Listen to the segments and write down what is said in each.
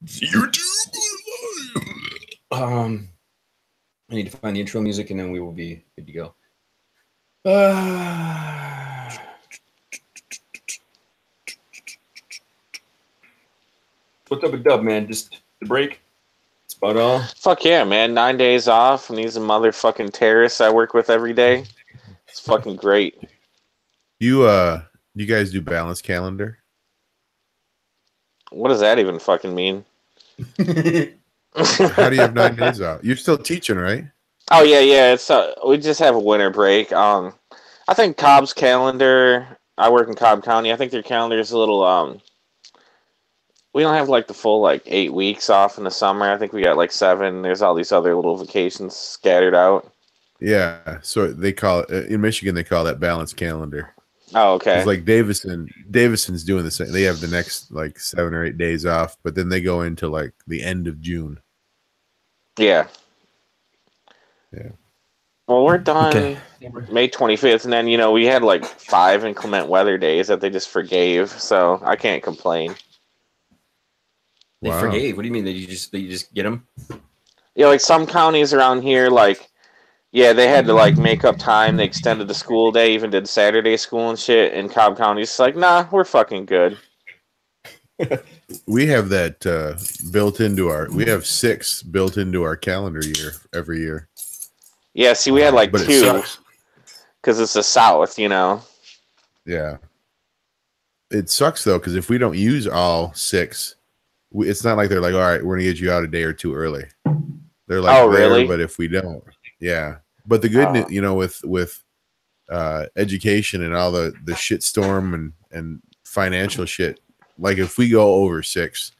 I need to find the intro music, and then we will be good to go. What's up with Dub, man? Just the break? That's about all? Fuck yeah, man. 9 days off, and these are motherfucking terrorists I work with every day. It's fucking great. You guys do balance calendar? What does that even fucking mean? How do you have 9 days off? You're still teaching, right? Oh yeah. It's we just have a winter break. I think Cobb's calendar. I work in Cobb County. I think their calendar is a little. We don't have like the full 8 weeks off in the summer. I think we got 7. There's all these other little vacations scattered out. Yeah, so they call it in Michigan. They call that balance calendar. Oh, okay. It's like Davison's doing the same. They have the next 7 or 8 days off, but then they go into the end of June. Yeah. Yeah. Well, we're done May 25th, and then we had 5 inclement weather days that they just forgave, so I can't complain. They forgave? What do you mean? That you just get them? Yeah, some counties around here, they had to make up time. They extended the school day, even did Saturday school and shit. And Cobb County's nah, we're fucking good. We have that built into our. We have 6 built into our calendar year every year. Yeah, see, we had 2 because it's the South, Yeah, it sucks though because if we don't use all 6, it's not like they're all right, we're gonna get you out a day or 2 early. They're oh, really? But if we don't, yeah. But the good news, with education and all the shit storm and financial shit, if we go over 6,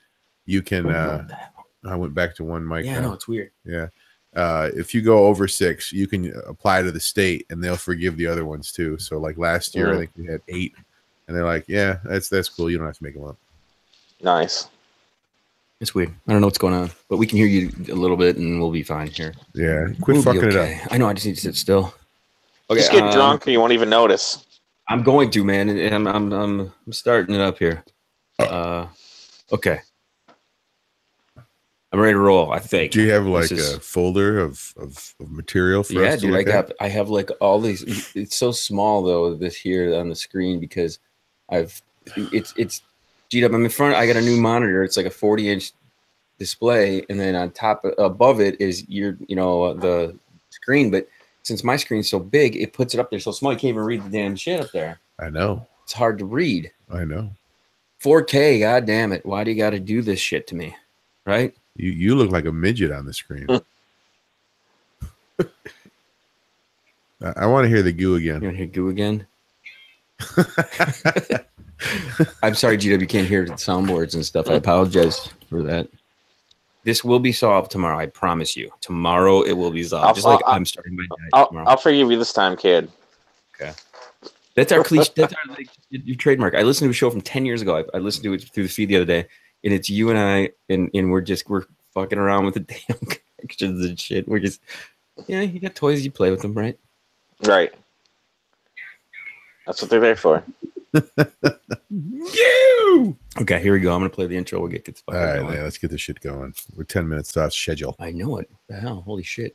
you can. I went back to one mic. Yeah, no, it's weird. Yeah. If you go over 6, you can apply to the state and they'll forgive the other ones too. So last year, I think we had 8 and they're yeah, that's cool. You don't have to make them up. Nice. It's weird. I don't know what's going on, but we can hear you a little bit and we'll be fine here. Yeah. Quit fucking it up. I know. I just need to sit still. Okay. Just get drunk and you won't even notice. I'm going to, man. And I'm starting it up here. Okay. I'm ready to roll, I think. Do you have a folder of material for us to look at? I have all these. It's so small though, this here on the screen because it's G-Dub. I'm in front. I got a new monitor. It's a 40-inch display, and then on top above it is the screen. But since my screen's so big, it puts it up there so small you can't even read the damn shit up there. I know. It's hard to read. I know. 4K, god damn it. Why do you got to do this shit to me? Right? You look like a midget on the screen. I want to hear the goo again. You want to hear goo again? I'm sorry, GW, you can't hear the soundboards and stuff. I apologize for that. This will be solved tomorrow. I promise you. Tomorrow it will be solved. I'm starting my diet tomorrow. I'll forgive you this time, kid. Okay. That's our cliche. That's our your trademark. I listened to a show from 10 years ago. I listened to it through the feed the other day, and it's you and I, and we're fucking around with the damn connections and shit. We're just, you got toys, you play with them, right? Right. That's what they're there for. You. Okay, here we go. I'm gonna play the intro. We'll get this. All right, man, let's get this shit going. We're 10 minutes off schedule. I know it. The hell, holy shit.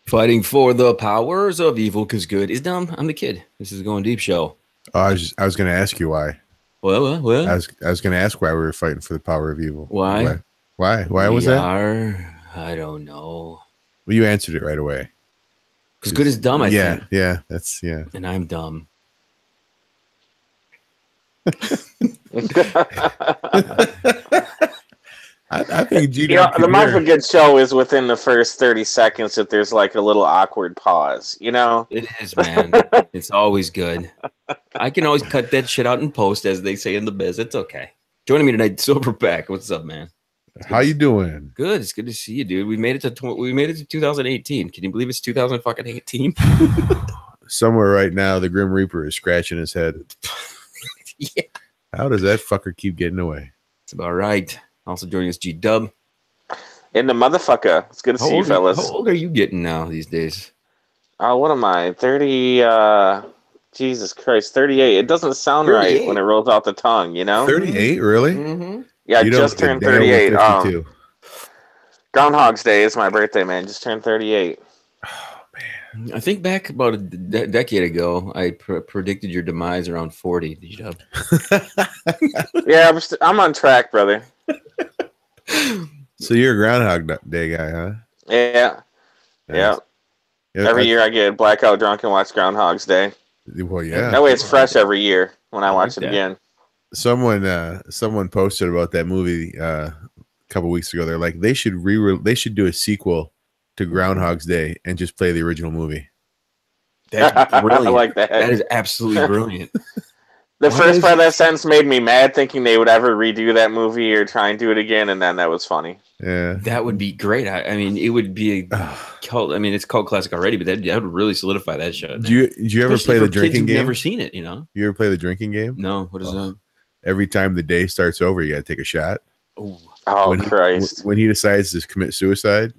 Fighting for the powers of evil because good is dumb. I'm the kid. This is Going Deep show. Oh, I was going to ask you why. Well. I was going to ask why we were fighting for the power of evil. Why? Why was that? I don't know. Well, you answered it right away. Because good is dumb, I think. Yeah, that's, yeah. And I'm dumb. I think the Michael Good show is within the first 30 seconds if there's a little awkward pause, It is, man. It's always good. I can always cut that shit out in post, as they say in the biz. It's okay. Joining me tonight, Silverback. What's up, man? How you doing? Good. It's good to see you, dude. We made it to 2018. Can you believe it's 2018? Somewhere right now, the Grim Reaper is scratching his head. Yeah. How does that fucker keep getting away? That's about right. Also joining us, G Dub. In the motherfucker. It's good to see you, fellas. How old are you getting now these days? What am I? 30. Jesus Christ, 38. It doesn't sound 38. right when it rolls out the tongue, you know? 38, really? Mm-hmm. Yeah, I You don't just look a turned day over 38. 52. Groundhog's Day is my birthday, man. Just turned 38. Oh, man. I think back about a decade ago, I predicted your demise around 40. G Dub. Yeah, I'm on track, brother. So you're a Groundhog Day guy, huh? Yeah. Nice. Yeah. Every year I get blackout drunk and watch Groundhog's Day. Well, yeah. That way it's fresh every year when I watch it that. again. Someone posted about that movie a couple weeks ago. They're like, they should do a sequel to Groundhog's Day and just play the original movie. That's brilliant. I like that. That is absolutely brilliant. The first part of that sentence made me mad, thinking they would ever redo that movie or try and do it again, and then that was funny. Yeah, that would be great. I mean, it would be a cult. I mean, it's cult classic already, but that would really solidify that show. Do you ever play the drinking game? Never seen it, you know. You ever play the drinking game? No. What is that? Every time the day starts over, you got to take a shot. Oh, Christ! When he decides to commit suicide,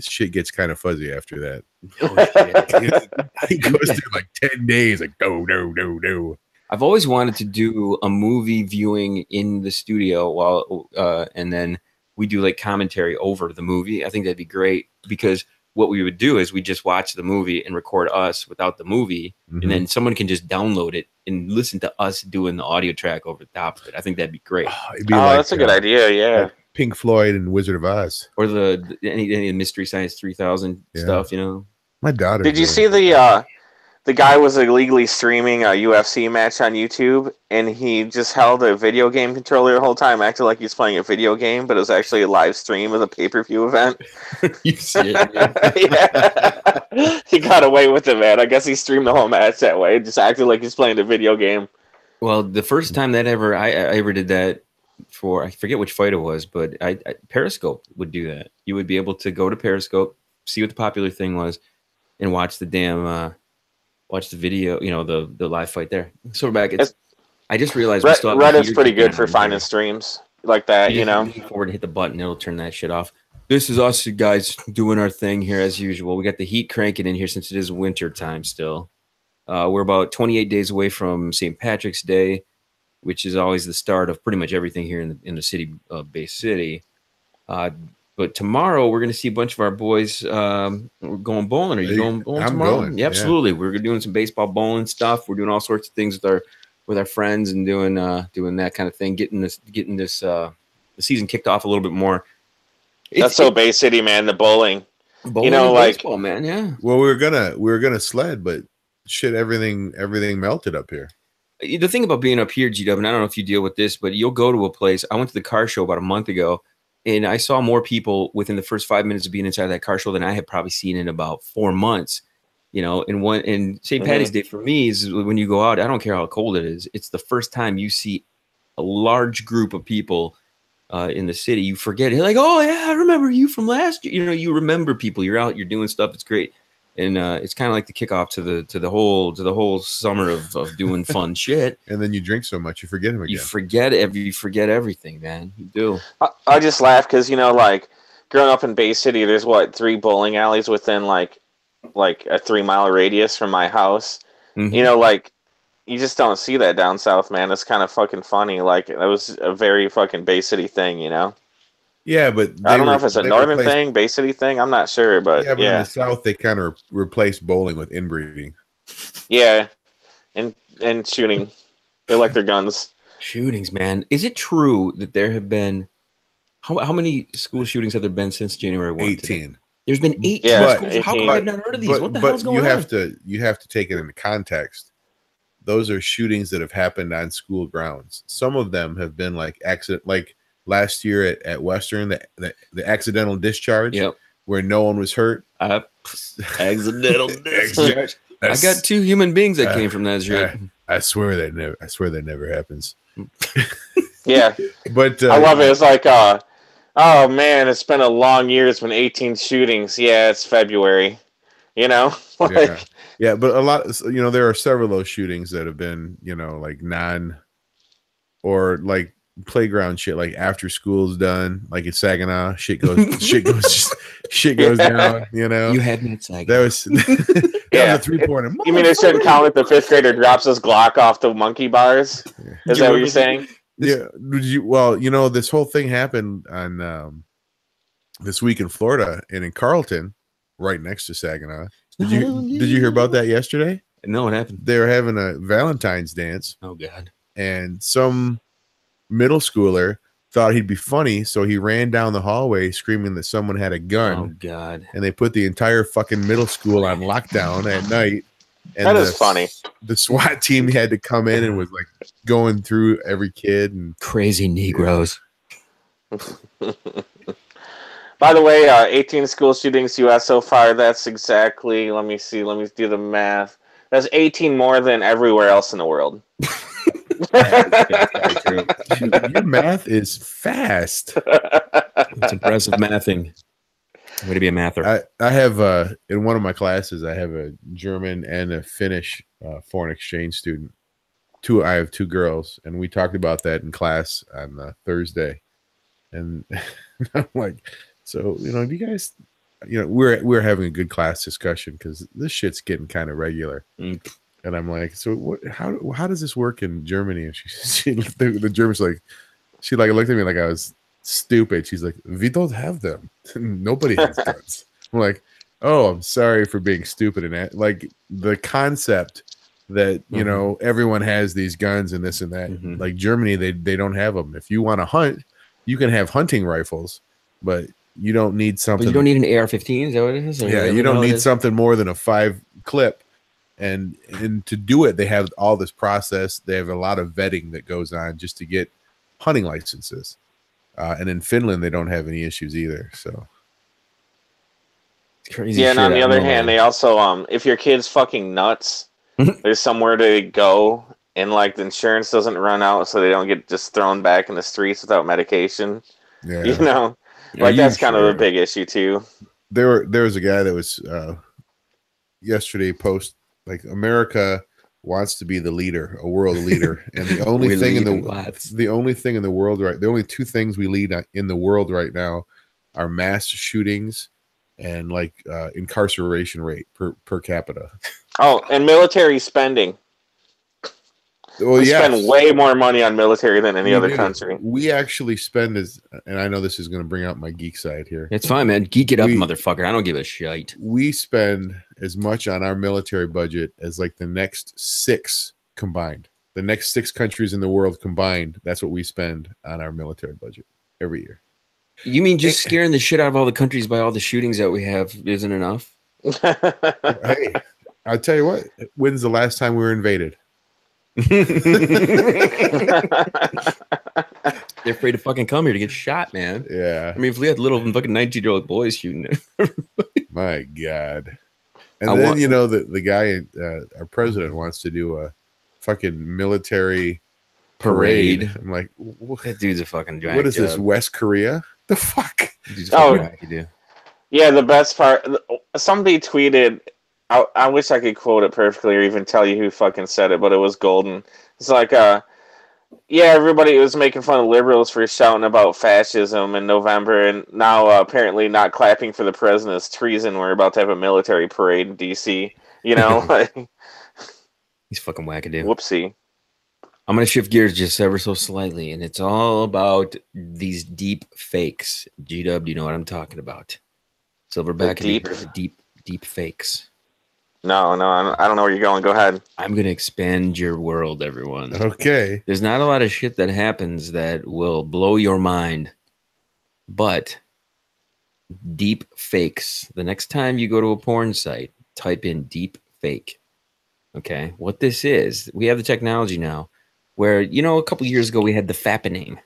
shit gets kind of fuzzy after that. He goes through like 10 days, like no. I've always wanted to do a movie viewing in the studio while, and then we do like commentary over the movie. I think that'd be great because what we would do is we just watch the movie and record us without the movie, and then someone can just download it and listen to us doing the audio track over the top of it. I think that'd be great. That's a good idea. Yeah, like Pink Floyd and Wizard of Oz, or any of the Mystery Science 3000 stuff. You know, my daughter. Did you see the guy was illegally streaming a UFC match on YouTube, and he just held a video game controller the whole time, acting like he's playing a video game, but it was actually a live stream of a pay-per-view event. You see it? Yeah. He got away with it, man. I guess he streamed the whole match that way, just acting like he's playing a video game. Well, the first time that I ever did that for, I forget which fight it was, but I Periscope would do that. You would be able to go to Periscope, see what the popular thing was, and watch the damn... watch the video, you know, the live fight there. So back, I just realized Reddit's pretty good for finding streams like that, you know. Lean forward and hit the button, it'll turn that shit off. This is us guys doing our thing here as usual. We got the heat cranking in here since it is winter time still. We're about 28 days away from St. Patrick's Day, which is always the start of pretty much everything here in the city, Bay City. But tomorrow we're going to see a bunch of our boys going bowling. Are you going bowling tomorrow? Going, yeah, absolutely. Yeah. We're doing some baseball bowling stuff. We're doing all sorts of things with our friends and doing that kind of thing. Getting this the season kicked off a little bit more. That's so Bay City, man. The bowling, you know, like baseball, man. Yeah. Well, we were gonna sled, but shit, everything melted up here. The thing about being up here, GW, and I don't know if you deal with this, but you'll go to a place. I went to the car show about a month ago. And I saw more people within the first 5 minutes of being inside that car show than I had probably seen in about 4 months. You know, and St. Patty's Day for me is when you go out, I don't care how cold it is. It's the first time you see a large group of people in the city. You forget it. You're like, oh yeah, I remember you from last year. You know, you remember people. You're out, you're doing stuff. It's great. And it's kind of like the kickoff to the whole summer of doing fun shit. And then you drink so much, you forget him again. You forget everything, man. You do. I just laugh because, you know, like growing up in Bay City, there's 3 bowling alleys within like a 3-mile radius from my house. Mm-hmm. You know, like you just don't see that down south, man. It's kind of fucking funny. Like that was a very fucking Bay City thing, you know. Yeah, but I don't know if it's a northern thing, Bay City thing. I'm not sure, but in the south they kind of replaced bowling with inbreeding. Yeah, and shooting. They like their guns. Shootings, man. Is it true that there have been how many school shootings have there been since January 1? 18. Today? There's been 18 schools. 18. How come I've not heard of these? What the hell's going on? You have to take it into context. Those are shootings that have happened on school grounds. Some of them have been like accident, like last year at Western, the accidental discharge, where no one was hurt. Accidental discharge. I got 2 human beings that came from that shit. I swear that never happens. Yeah, but I love it. It's like Oh man, it's been a long year. It's been 18 shootings. Yeah, it's February. You know, Yeah, yeah, but a lot, there are several of those shootings that have been, like or like playground shit, like after school's done, like at Saginaw, shit goes down. You had me at Saginaw. That was that yeah. was a 3-pointer. You mean it shouldn't count if the 5th grader drops his Glock off the monkey bars? Is that what you're saying? Yeah. This whole thing happened on this week in Florida and in Carlton, right next to Saginaw. Did you hear about that yesterday? No, what happened? They were having a Valentine's dance. Oh God. And some middle schooler thought he'd be funny, so he ran down the hallway screaming that someone had a gun. Oh God. And they put the entire fucking middle school on lockdown at night. And that is funny. The SWAT team had to come in and was like going through every kid and crazy Negroes. By the way, 18 school shootings U.S. so far. That's exactly. Let me do the math. That's 18 more than everywhere else in the world. Your math is fast. It's impressive mathing. Way to be a mather. I have in one of my classes, I have a German and a Finnish foreign exchange student. I have 2 girls, and we talked about that in class on Thursday. And I'm like, so do you guys, we're having a good class discussion because this shit's getting kind of regular. And I'm like, so how does this work in Germany? And the German's like, she looked at me like I was stupid. She's like, we don't have them. Nobody has guns. I'm like, oh, I'm sorry for being stupid. And that, like, the concept that everyone has these guns and this and that. Like Germany, they don't have them. If you want to hunt, you can have hunting rifles, but you don't need something. But you don't need an AR-15. Is that what it is? Yeah, you don't need something more than a 5 clip. And to do it, they have all this process. They have a lot of vetting that goes on just to get hunting licenses. And in Finland, they don't have any issues either. So it's crazy. Yeah, and on the other hand, they also, if your kid's fucking nuts, there's somewhere to go, and like the insurance doesn't run out, so they don't get just thrown back in the streets without medication. Yeah, like that's kind of a big issue too. There was a guy that was yesterday post like America wants to be the leader, a world leader, and the only thing in the world the only 2 things we lead in the world right now are mass shootings and like incarceration rate per capita. Oh, and military spending. Well, we spend way more money on military than any other country. We actually spend and I know this is going to bring out my geek side here. It's fine, man. Geek it up, motherfucker. I don't give a shit. We spend as much on our military budget as like the next 6 combined. The next 6 countries in the world combined. That's what we spend on our military budget every year. You mean just scaring the shit out of all the countries by all the shootings that we have isn't enough? Hey, I'll tell you what. When's the last time we were invaded? They're afraid to fucking come here to get shot, man. Yeah. I mean, if we had little fucking 19-year-old boys shooting it. My God. And then, the guy, our president, wants to do a fucking military parade. I'm like, that dude's a fucking giant. What is this, West Korea? The fuck? Yeah, the best part, somebody tweeted, I wish I could quote it perfectly or even tell you who fucking said it, but it was golden. It's like, everybody was making fun of liberals for shouting about fascism in November, and now apparently not clapping for the president is treason. We're about to have a military parade in D.C., He's fucking wackadoo. Whoopsie. I'm going to shift gears just ever so slightly, and it's all about these deep fakes. G-Dub, do you know what I'm talking about? Silverback, deep fakes. No, I don't know where you're going. Go ahead. I'm going to expand your world, everyone. Okay. There's not a lot of shit that happens that will blow your mind, but deep fakes. The next time you go to a porn site, type in deep fake. Okay. What this is, we have the technology now where, a couple years ago we had the fappening,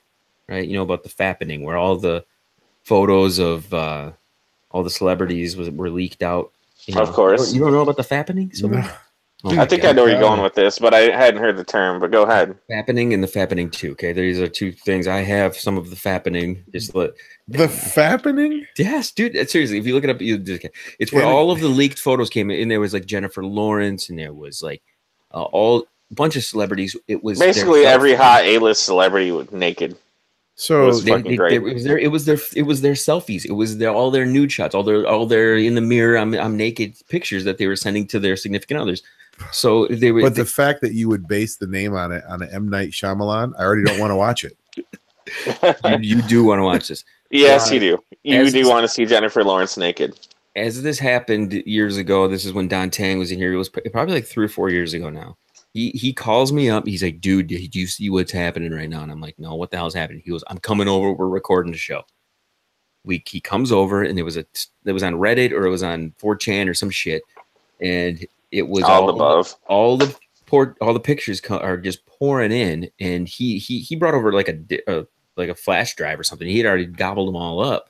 right? About the fappening where all the photos of all the celebrities were leaked out. Of course. You don't know about the fappening? So no. Oh I think I know where you're going with this, but I hadn't heard the term. But go ahead. Fappening and the Fappening 2. Okay, these are two things. I have some of the Fappening. Just let The Fappening? Yes, dude. Seriously, if you look it up, it's where all of the leaked photos came in. And there was like Jennifer Lawrence, and there was like all a bunch of celebrities. It was basically every hot A-list celebrity was naked. So it was fucking great. It was their selfies. It was all their nude shots, all their in the mirror. I'm naked pictures that they were sending to their significant others. So they were. But the fact that you would base the name on it on an M. Night Shyamalan, I already don't want to watch it. you do want to watch this. Yes, you do. You do want to see Jennifer Lawrence naked. As this happened years ago, this is when Don Tang was in here. It was probably like 3 or 4 years ago now. He calls me up. He's like, dude, do you see what's happening right now? And I'm like, no, what the hell's happening? He goes, I'm coming over. We're recording the show. He comes over, and it was on Reddit or it was on 4chan or some shit. And it was all above. All the pictures are just pouring in. And he brought over like a flash drive or something. He had already gobbled them all up.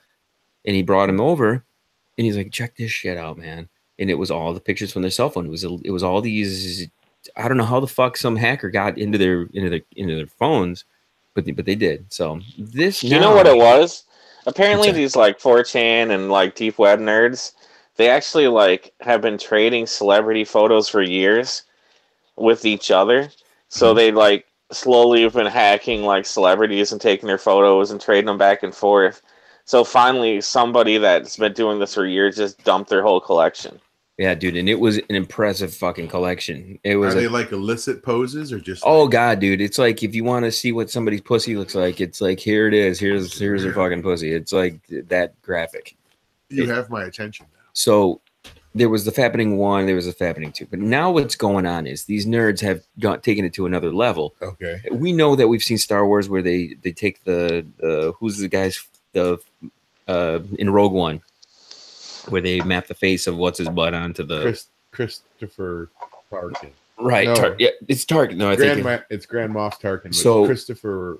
And he brought them over, and he's like, check this shit out, man. And it was all the pictures from their cell phone. It was all these. I don't know how the fuck some hacker got into their phones, but they did. So this, you know what it was? Apparently, these like 4chan and like deep web nerds, they actually like have been trading celebrity photos for years with each other. So they like slowly have been hacking like celebrities and taking their photos and trading them back and forth. So finally, somebody that's been doing this for years just dumped their whole collection. Yeah, dude, and it was an impressive fucking collection. It was. Are they like illicit poses or just? Oh god, dude! It's like if you want to see what somebody's pussy looks like, it's like here it is. Here's a fucking pussy. It's like that graphic. You have my attention now. So there was the Fappening 1, there was the Fappening 2, but now what's going on is these nerds have taken it to another level. Okay. We know that we've seen Star Wars where they take the who's the guys in Rogue One, where they map the face of what's his butt onto the Christopher Tarkin. Right. No. It's Tarkin. No, I think it's Grand Moff Tarkin. So Christopher,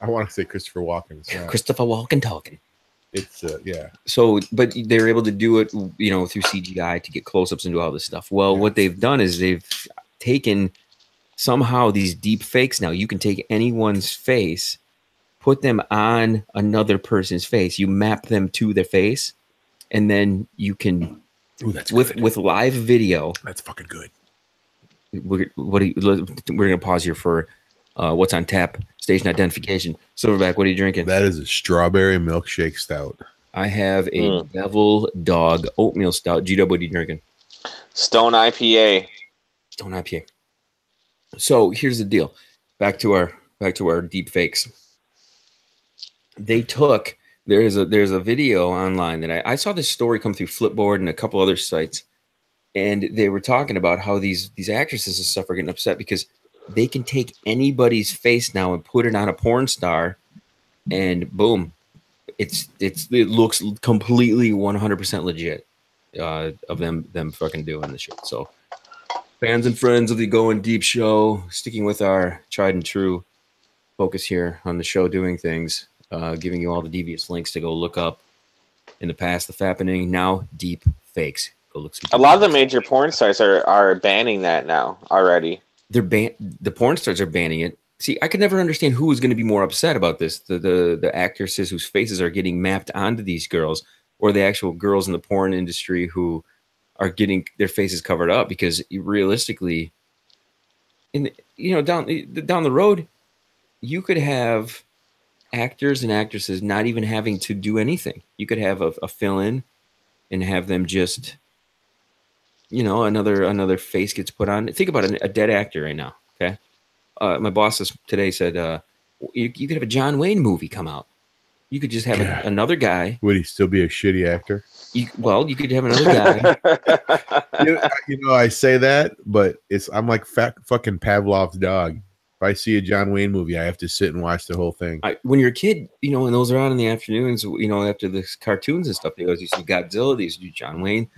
I want to say Christopher Walken. Christopher Walken talking. It's yeah. So, but they're able to do it, through CGI to get close-ups and do all this stuff. Well, what they've done is they've taken somehow these deep fakes. Now you can take anyone's face, put them on another person's face. You map them to their face, and then you can, with live video. That's fucking good. We're gonna pause here for what's on tap, station identification. Silverback, what are you drinking? That is a strawberry milkshake stout. I have a Devil Dog oatmeal stout. G-Dub, what are you drinking? Stone IPA. Stone IPA. So here's the deal. Back to our deep fakes. There's a video online that I saw this story come through Flipboard and a couple other sites, and they were talking about how these actresses and stuff are getting upset because they can take anybody's face now and put it on a porn star, and boom, it looks completely 100% legit of them fucking doing this shit. So fans and friends of the Goin Deep show, sticking with our tried and true focus here on the show, doing things, giving you all the devious links to go look up in the past, the Fappening, now deep fakes. Go look. A lot of the major porn stars are banning that now already. The porn stars are banning it. See, I could never understand who is going to be more upset about this. The actresses whose faces are getting mapped onto these girls, or the actual girls in the porn industry who are getting their faces covered up, because realistically, down the road, you could have actors and actresses not even having to do anything. You could have a fill-in and have them just, another face gets put on. Think about a dead actor right now. Okay. My boss today said, you could have a John Wayne movie come out. You could just have another guy. Would he still be a shitty actor? You could have another guy. I say that, but I'm like fucking Pavlov's dog. If I see a John Wayne movie, I have to sit and watch the whole thing. When you're a kid, and those are on in the afternoons, after the cartoons and stuff, you see Godzilla, these do John Wayne.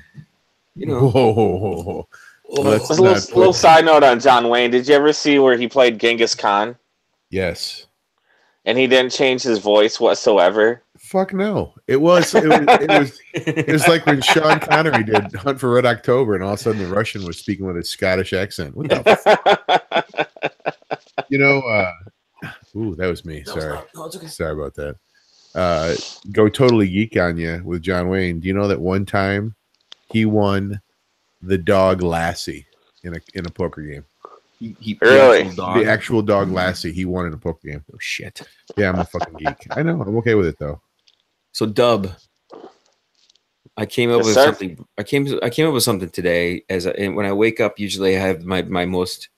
Whoa. A little side note on John Wayne. Did you ever see where he played Genghis Khan? Yes. And he didn't change his voice whatsoever? fuck no. It was like when Sean Connery did Hunt for Red October, and all of a sudden the Russian was speaking with a Scottish accent. What the fuck? Ooh, that was me. Sorry. No, it's okay. Sorry about that. Go totally geek on you with John Wayne. Do you know that one time he won the dog Lassie in a poker game? Really? The actual dog Lassie he won in a poker game. Oh shit. Yeah, I'm a fucking geek. I know. I'm okay with it though. So Dub, I came up with something. I came up with something today. And when I wake up, usually I have my most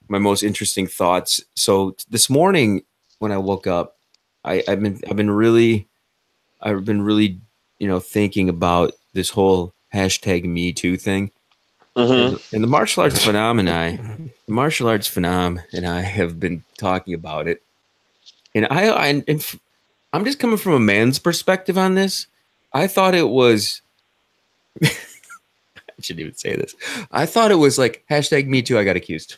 interesting thoughts. So this morning when I woke up, I've been really thinking about this whole hashtag Me Too thing. Mm-hmm. And the martial arts phenom and I have been talking about it. And I'm just coming from a man's perspective on this. I thought it was I shouldn't even say this. I thought it was like hashtag Me Too, I got accused.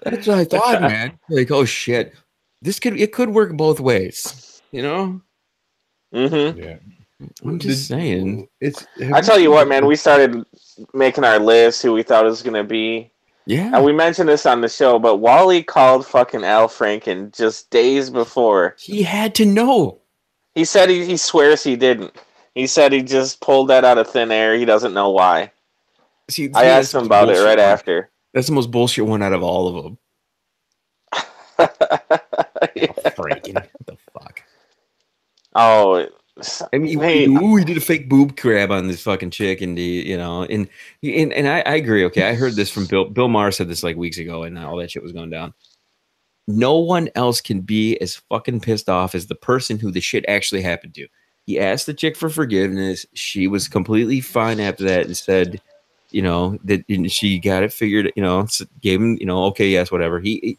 That's what I thought, man. Like, oh shit. It could work both ways, you know? Mm-hmm. Yeah. I'm just saying. I tell you what, man, we started making our list who we thought it was gonna be. Yeah. And we mentioned this on the show, but Wally called fucking Al Franken just days before. He had to know. He said he swears he didn't. He said he just pulled that out of thin air. He doesn't know why. See, I asked him about it right after. That's the most bullshit one out of all of them. Yeah. Franken. What the fuck? Oh, I mean, he did a fake boob grab on this fucking chick, and I agree. Okay, I heard this from Bill Maher said this like weeks ago, and all that shit was going down. No one else can be as fucking pissed off as the person who the shit actually happened to. He asked the chick for forgiveness. She was completely fine after that, and said, that she got it figured. Gave him, okay, yes, whatever. She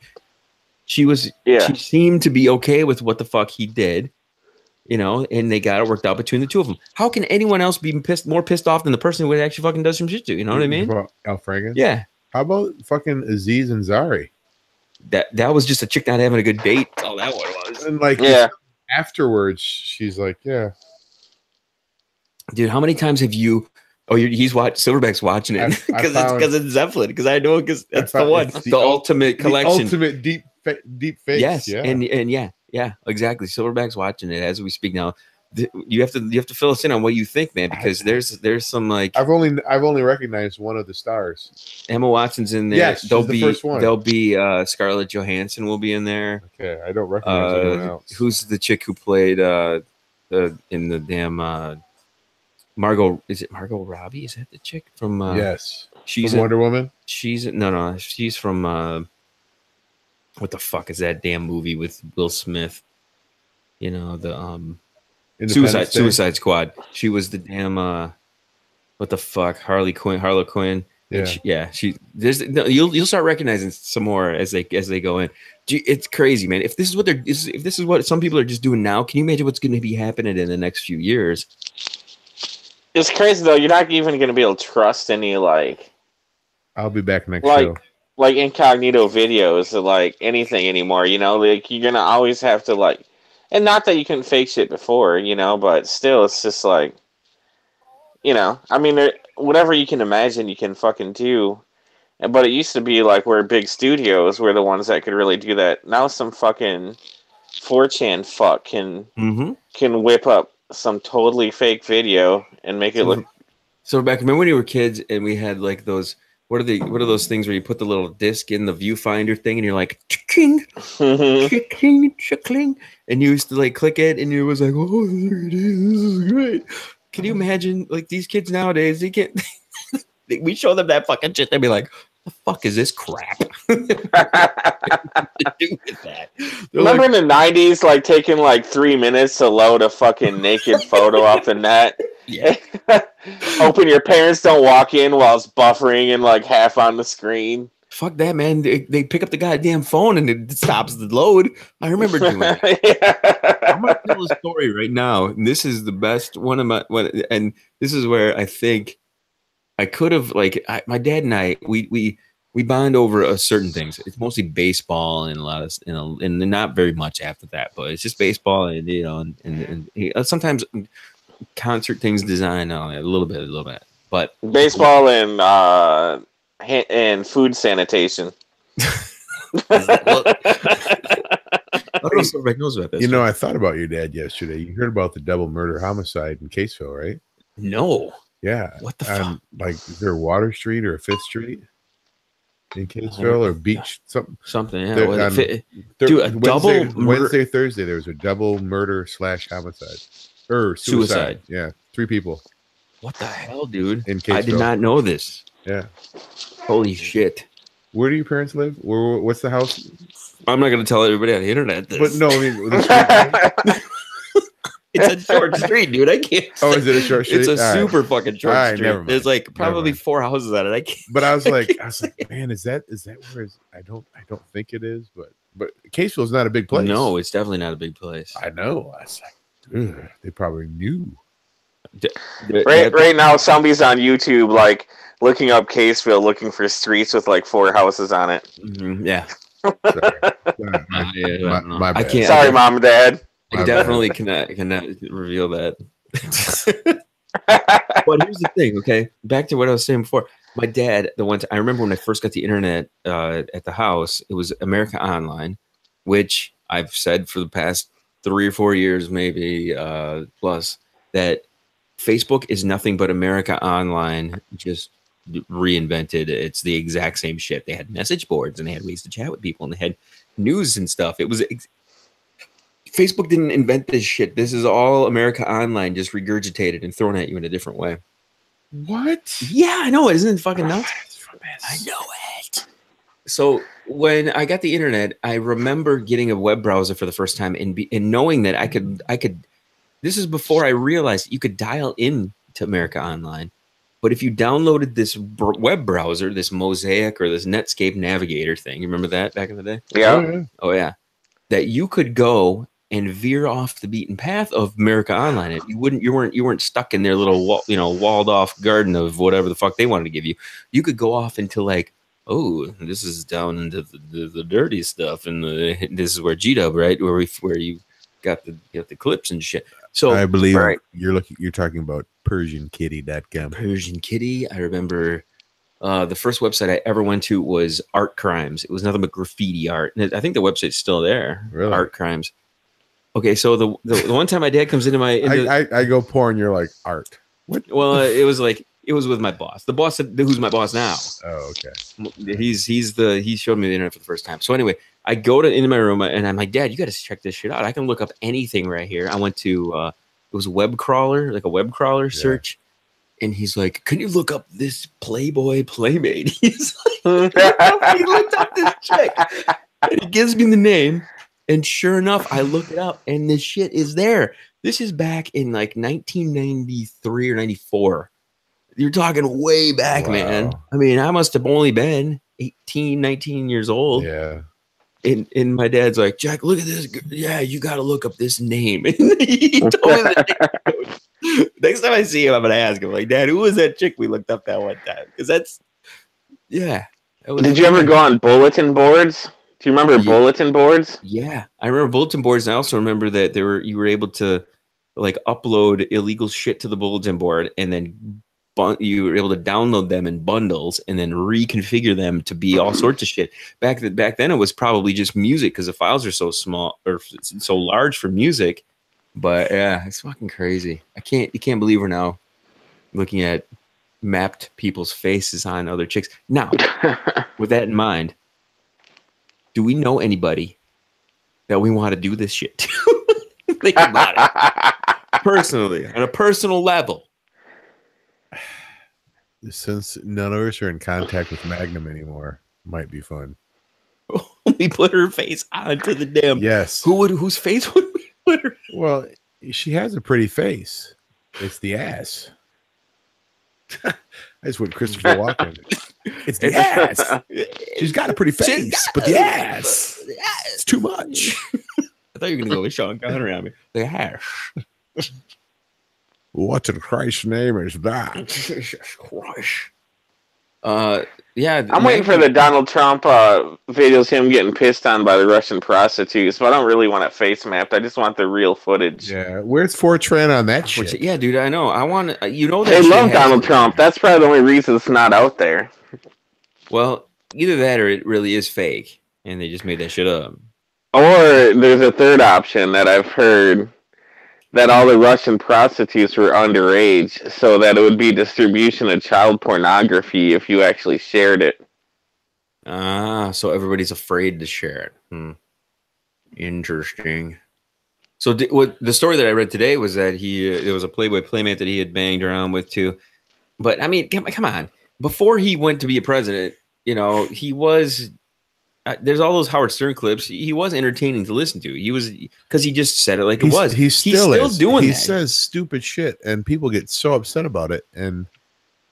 seemed to be okay with what the fuck he did. And they got it worked out between the two of them. How can anyone else be more pissed off than the person who actually fucking does some shit to? You know what I mean? About Al Franken? Yeah. How about fucking Aziz Ansari? That was just a chick not having a good date. That's all that was. And afterwards, she's like, yeah. Dude, how many times have you? Oh, he's watched Silverback's watching it because it's Zeppelin. Because I know because that's the one, the ultimate collection, the ultimate deep face. Yes, yeah. and yeah, exactly. Silverback's watching it as we speak now. You have to fill us in on what you think, man, because there's some like I've only recognized one of the stars. Emma Watson's in there. Yes, the first one. There'll be Scarlett Johansson will be in there. Okay, I don't recognize anyone else. Who's the chick who played in the damn Margot? Is it Margot Robbie? Is that the chick from? Yes, she's from Wonder Woman. She's she's from what the fuck is that damn movie with Will Smith? The Suicide Squad. She was the damn what the fuck, Harley Quinn. Yeah, you'll start recognizing some more as they go in. It's crazy, man. If this is what some people are just doing now, can you imagine what's going to be happening in the next few years? It's crazy though. You're not even going to be able to trust any I'll be back next show. Like incognito videos or like anything anymore. Like you're gonna always have to and not that you couldn't fake shit before, but still, it's just like, I mean, whatever you can imagine, you can fucking do. But it used to be like where big studios were the ones that could really do that. Now some fucking 4chan fuck can whip up some totally fake video and make it look. So Rebecca, remember when you were kids and we had like those. What are those things where you put the little disc in the viewfinder thing and you're like, ching, ching, and you used to like click it and you was like, oh, there it is, this is great. Can you imagine like these kids nowadays? They can't. We show them that fucking shit. They'd be like, the fuck is this crap? To do with that. Remember in the 90s, like taking like 3 minutes to load a fucking naked photo off the net? Yeah. Hoping your parents don't walk in while it's buffering and like half on the screen. Fuck that, man. They pick up the goddamn phone and it stops the load. I remember doing that. Yeah. I'm gonna tell a story right now. And this is the best one of and this is where I think I could have my dad and I we we bond over certain things. It's mostly baseball and a lot of and not very much after that, but it's just baseball and sometimes concert things, design, a little bit. But baseball and food sanitation. Well, I don't know if everybody knows about this. You know, I thought about your dad yesterday. You heard about the double murder homicide in Caseville, right? No. Yeah. What the fuck? Like, is there Water Street or 5th Street in Caseville or Beach? Something, yeah. Dude, Wednesday, Thursday, there was a double murder / homicide. Or suicide. Yeah. 3 people. What the hell, dude? In Caseville. I did not know this. Yeah. Holy shit. Where do your parents live? What's the house? I'm not going to tell everybody on the internet this. But no, I mean, it's a short street, dude. I can't. Oh, is it a short street? It's a super fucking short street. Never mind. There's like probably 4 houses on it. I can't. But I was like, man, is that where? I don't think it is. But Caseville's not a big place. No, it's definitely not a big place. I know. I was like, they probably knew. Right now, somebody's on YouTube like looking up Caseville, looking for streets with like 4 houses on it. Mm-hmm, yeah. My I can't. Sorry, Mom and Dad. I definitely cannot reveal that. But here's the thing, okay? Back to what I was saying before. My dad, I remember when I first got the internet at the house, it was America Online, which I've said for the past 3 or 4 years, maybe plus, that Facebook is nothing but America Online, just reinvented. It's the exact same shit. They had message boards and they had ways to chat with people and they had news and stuff. It was Facebook didn't invent this shit. This is all America Online, just regurgitated and thrown at you in a different way. What? Yeah, I know. Isn't it fucking nuts? I know it. So when I got the internet, I remember getting a web browser for the first time and knowing that I could. This is before I realized you could dial in to America Online. But if you downloaded this web browser, this Mosaic or this Netscape Navigator thing, you remember that back in the day? Yeah. Oh yeah. That you could go and veer off the beaten path of America Online. You weren't stuck in their little walled off garden of whatever the fuck they wanted to give you. You could go off into like, oh, this is down into the dirty stuff, and this is where G-Dub, right, where you got the clips and shit. So I believe you're talking about PersianKitty.com. Persian Kitty. I remember the first website I ever went to was Art Crimes. It was nothing but graffiti art. And I think the website's still there. Really? Art Crimes. Okay, so the one time my dad comes into my I go porn, you're like, art. What? Well, it was with my boss. The boss who's my boss now. Oh, okay. He showed me the internet for the first time. So anyway, I go into my room and I'm like, Dad, you got to check this shit out. I can look up anything right here. I went to it was a web crawler, like a web crawler search. And he's like, can you look up this Playboy Playmate? He's like, he looked up this chick. And he gives me the name. And sure enough, I look it up and this shit is there. This is back in like 1993 or 94. You're talking way back, man. I mean, I must have only been 18, 19 years old. Yeah. And my dad's like, Jack, look at this. Yeah, you got to look up this name. And he told me the name. Next time I see him, I'm going to ask him, like, Dad, who was that chick we looked up that one time? Because that's, yeah. Did you ever go on bulletin boards? Do you remember bulletin boards? Yeah, I remember bulletin boards. And I also remember that you were able to like upload illegal shit to the bulletin board, and then you were able to download them in bundles and then reconfigure them to be all sorts of shit. Back then, it was probably just music because the files are so small or so large for music. But yeah, it's fucking crazy. You can't believe we're now looking at mapped people's faces on other chicks. Now, with that in mind, do we know anybody that we want to do this shit to? Think about it. Personally, on a personal level. Since none of us are in contact with Magnum anymore, might be fun. We put her face onto the damn. Yes. Whose face would we put her? Well, she has a pretty face. It's the ass. I just went Christopher Walken. It's the ass. She's got a pretty face, but the ass. It's too much. I thought you were going to go with Sean Connery on me. The ass. What in Christ's name is that? Jesus Christ. Yeah, I'm waiting for the Donald Trump videos, him getting pissed on by the Russian prostitutes, but I don't really want it face mapped. I just want the real footage. Yeah, where's Fortran on that shit? Yeah, dude, I know. I want that. They love Donald Trump. That's probably the only reason it's not out there. Well, either that or it really is fake, and they just made that shit up. Or there's a third option that I've heard, that all the Russian prostitutes were underage, so that it would be distribution of child pornography if you actually shared it. So everybody's afraid to share it. Interesting. So what the story that I read today was that it was a Playboy playmate that he had banged around with too. But I mean, come on. Before he went to be a president, he was. There's all those Howard Stern clips. He was entertaining to listen to. He was, because he just said it like it was. He's still doing. He that. says stupid shit, and people get so upset about it. And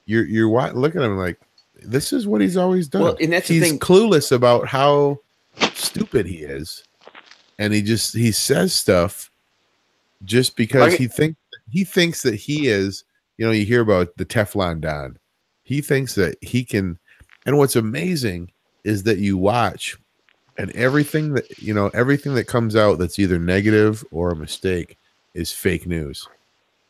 you're looking at him like, this is what he's always done. Well, and that's he's the thing. Clueless about how stupid he is, and he says stuff just because he thinks that he is. You hear about the Teflon Don. He thinks that he can. And what's amazing is that you watch, and everything that comes out that's either negative or a mistake is fake news.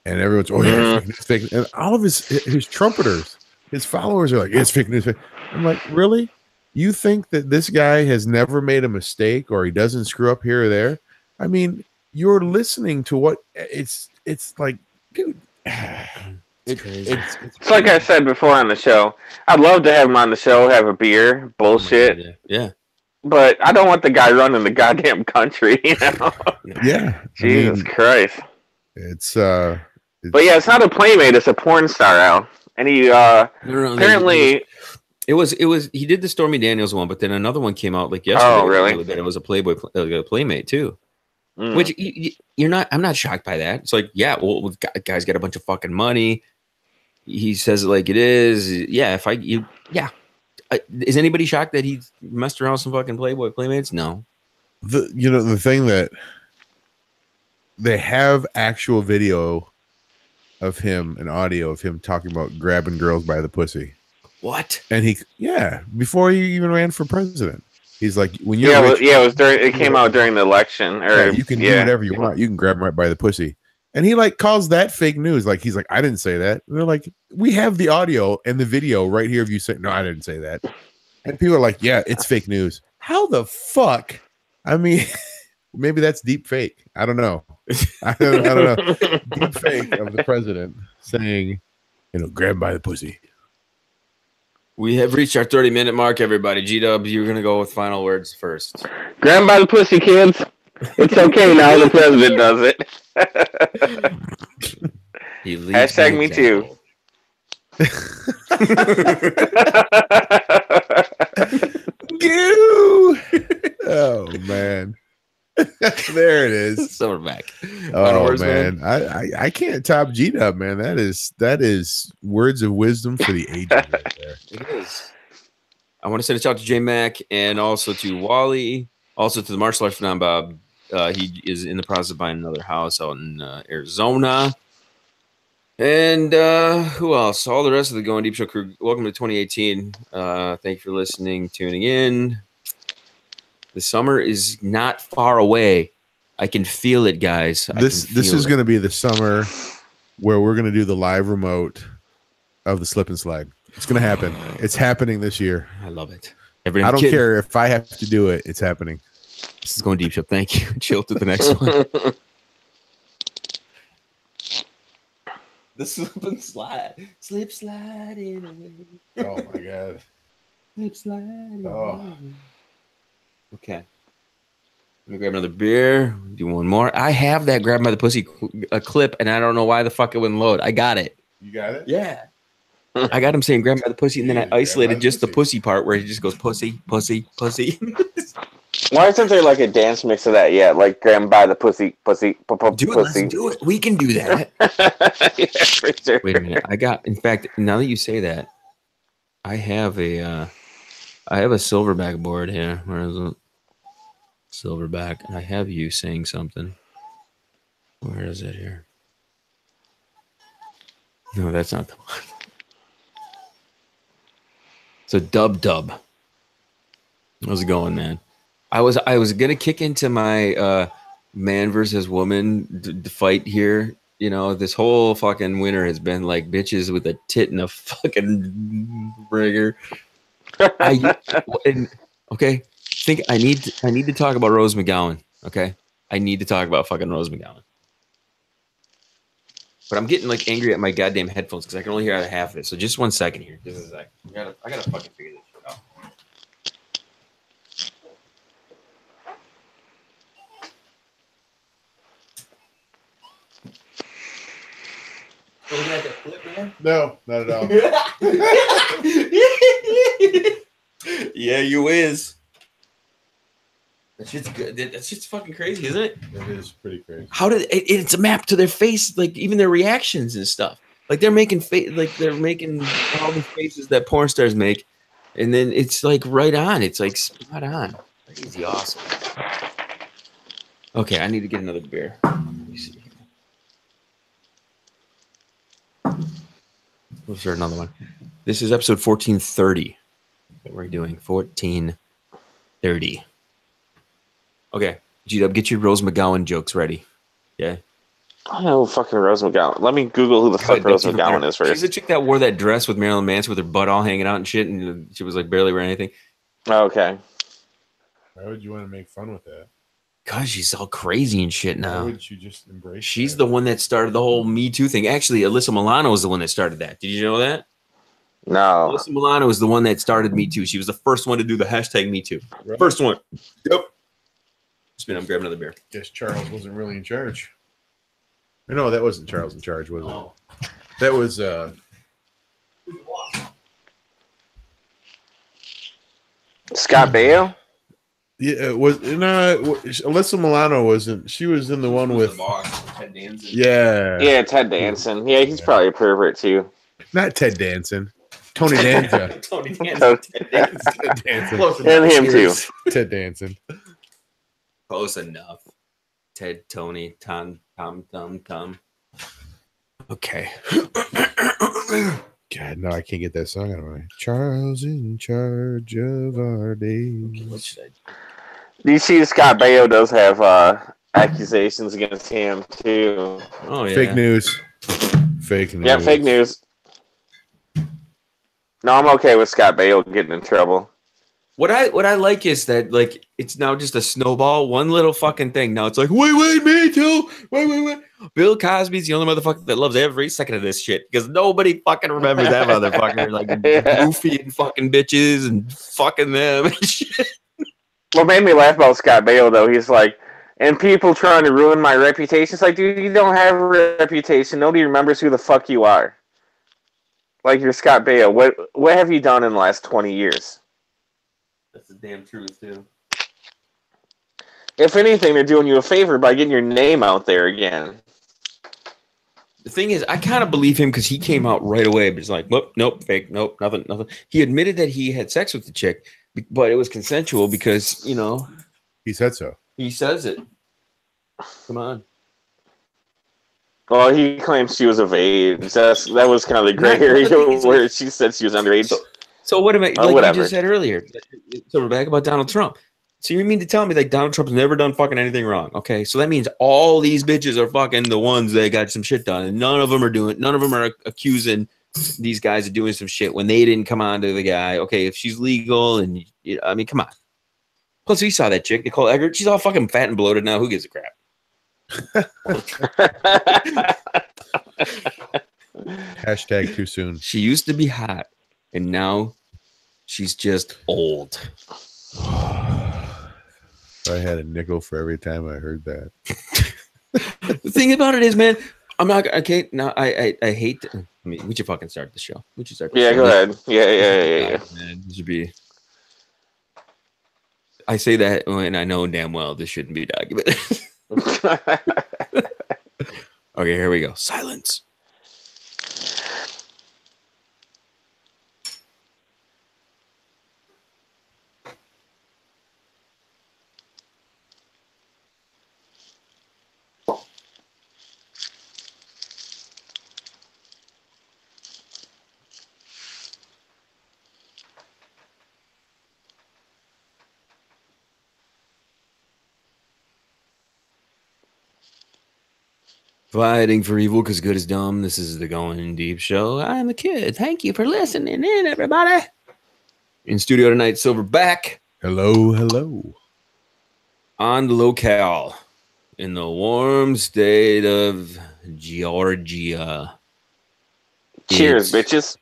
And everyone's, oh yeah, fake news, fake news. And all of his trumpeters, his followers are like, it's fake news. I'm like, really? You think that this guy has never made a mistake or he doesn't screw up here or there? I mean, you're listening to what it's like, dude. It's crazy. It's like I said before on the show. I'd love to have him on the show, have a beer, bullshit. Oh, yeah. But I don't want the guy running the goddamn country, Yeah. Jesus Christ. It's but yeah, it's not a playmate, it's a porn star out. And he apparently it was he did the Stormy Daniels one, but then another one came out like yesterday. Oh, really? That it was a Playboy playmate too. Which you're not. I'm not shocked by that. It's like, yeah, well, guy's got a bunch of fucking money. He says it like it is. Yeah, is anybody shocked that he messed around with some fucking Playboy playmates? No. The thing that they have actual video of him and audio of him talking about grabbing girls by the pussy. What? And before he even ran for president. He's like, when you're it came out during the election. Or you can do whatever you want. You can grab him right by the pussy. And he calls that fake news. Like, he's like, I didn't say that. And they're like, we have the audio and the video right here of you saying, no, I didn't say that. And people are like, yeah, it's fake news. How the fuck? I mean, maybe that's deep fake. I don't know. I don't know. Deep fake of the president saying, grab him by the pussy. We have reached our 30-minute mark, everybody. G-Dub, you're going to go with final words first. Grab him by the pussy, kids. It's okay now the president does it. Hashtag me too. Oh, man. There it is. Silverback. Oh words, man, I can't top G-Dub, man. That is words of wisdom for the ages right there. It is. I want to send a shout out to J Mac and also to Wally, also to the martial arts phenom Bob. He is in the process of buying another house out in Arizona. And who else? All the rest of the Going Deep Show crew. Welcome to 2018. Thank you for listening, tuning in. The summer is not far away. I can feel it, guys. This is going to be the summer where we're going to do the live remote of the slip and slide. It's going to happen. It's happening this year. I love it. I don't care if I have to do it. It's happening. This is Going Deep Show. Thank you. Chill to the next one. The slip and slide. Slip sliding away. Oh, my God. Slip sliding away. Okay. Let me grab another beer. Do one more. I have that grab by the pussy clip, and I don't know why the fuck it wouldn't load. I got it. You got it? Yeah. I got him saying grab by the pussy, and then I isolated just the pussy part where he just goes pussy, pussy, pussy. Why isn't there like a dance mix of that yet? Like grab by the pussy, pussy, Dude, pussy. let's do it. We can do that. Yeah, for sure. Wait a minute. In fact, now that you say that, I have a silverback board here. Where is it? Silverback. And I have you saying something. Where is it here? No, that's not the one. So dub. How's it going, man? I was gonna kick into my man versus woman fight here. You know, this whole fucking winter has been like bitches with a tit and a fucking rigger. Okay, think I need to talk about Rose McGowan. Okay, I need to talk about fucking Rose McGowan. But I'm getting like angry at my goddamn headphones because I can only hear out of half of it. So just 1 second here. This is like I gotta fucking figure this shit out. Oh, that flip, man? No, not at all. Yeah, you is. That shit's good. That shit's fucking crazy, isn't it? It is pretty crazy. How did it's a map to their face, like even their reactions and stuff. Like they're making they're making all the faces that porn stars make, and then it's like right on. It's like spot on. Crazy awesome. Okay, I need to get another beer. Let me see. We'll start another one. This is episode 1430 that we're doing. 1430. Okay, G-Dub, get your Rose McGowan jokes ready. Yeah. I know fucking Rose McGowan. Let me Google who the fuck Rose McGowan is first. She's the chick that wore that dress with Marilyn Manson with her butt all hanging out and shit, and she was like barely wearing anything. Oh, okay. Why would you want to make fun with that? Because she's all crazy and shit now. Why wouldn't you just embrace She's that? the one that started the whole Me Too thing. Actually, Alyssa Milano is the one that started that. Did you know that? No. Alyssa Milano is the one that started Me Too. She was the first one to do the hashtag Me Too. Right. First one. Yep. Just a minute, I'm grabbing another beer. Guess Charles wasn't really in charge. No, that wasn't Charles in charge, was it? Oh. That was Scott Baio? yeah, it was Alyssa Milano wasn't. She was in the one with Ted Danson. Yeah. Yeah, Ted Danson. Yeah, he's probably a pervert too. Not Ted Danson. Tony Danza. Tony Danson. Ted Danson. Ted Danson. Close And him too. Ted Danson. Close enough. Ted, Tony, Tom. Okay. God, no, I can't get that song out of my mind. Charles in charge of our days. Okay, what should I do? Do you see Scott Baio does have accusations against him too? Oh yeah. Fake news. Fake news. Yeah, fake news. No, I'm okay with Scott Baio getting in trouble. What I like is that like it's now just a snowball, one little fucking thing. Now it's like, wait, me too. Wait. Bill Cosby's the only motherfucker that loves every second of this shit because nobody fucking remembers that motherfucker. Like goofy and fucking bitches and fucking them and shit. What made me laugh about Scott Baio though, he's like, and people trying to ruin my reputation. It's like, dude, you don't have a reputation. Nobody remembers who the fuck you are. Like you're Scott Baio. What have you done in the last 20 years? That's the damn truth, too. If anything, they're doing you a favor by getting your name out there again. The thing is, I kind of believe him because he came out right away. But it's like, nope, fake, nope, nothing. He admitted that he had sex with the chick, but it was consensual because, you know. He said so. He says it. Come on. Well, he claims she was of age. That was kind of the gray area where she said she was underage. So what am I, like whatever. you just said earlier, so we're back about Donald Trump. So you mean to tell me like Donald Trump's never done fucking anything wrong? Okay, so that means all these bitches are fucking the ones that got some shit done, and none of them are accusing these guys of doing some shit when they didn't come on to the guy. Okay, if she's legal, and I mean, come on. Plus, we saw that chick, Nicole Eggert. She's all fucking fat and bloated now. Who gives a crap? Hashtag too soon. She used to be hot, and now she's just old. I had a nickel for every time I heard that. The thing about it is, man, I'm not okay. Now I hate. I mean, we should fucking start the show. We should start. Yeah, go ahead. Yeah. Man, this should be. I say that when I know damn well this shouldn't be documented. Okay, here we go. Silence. Fighting for evil because good is dumb. This is the Going Deep Show. I'm the kid. Thank you for listening in, everybody. In studio tonight, Silverback. Hello, hello. On the locale in the warm state of Georgia. Cheers, bitches.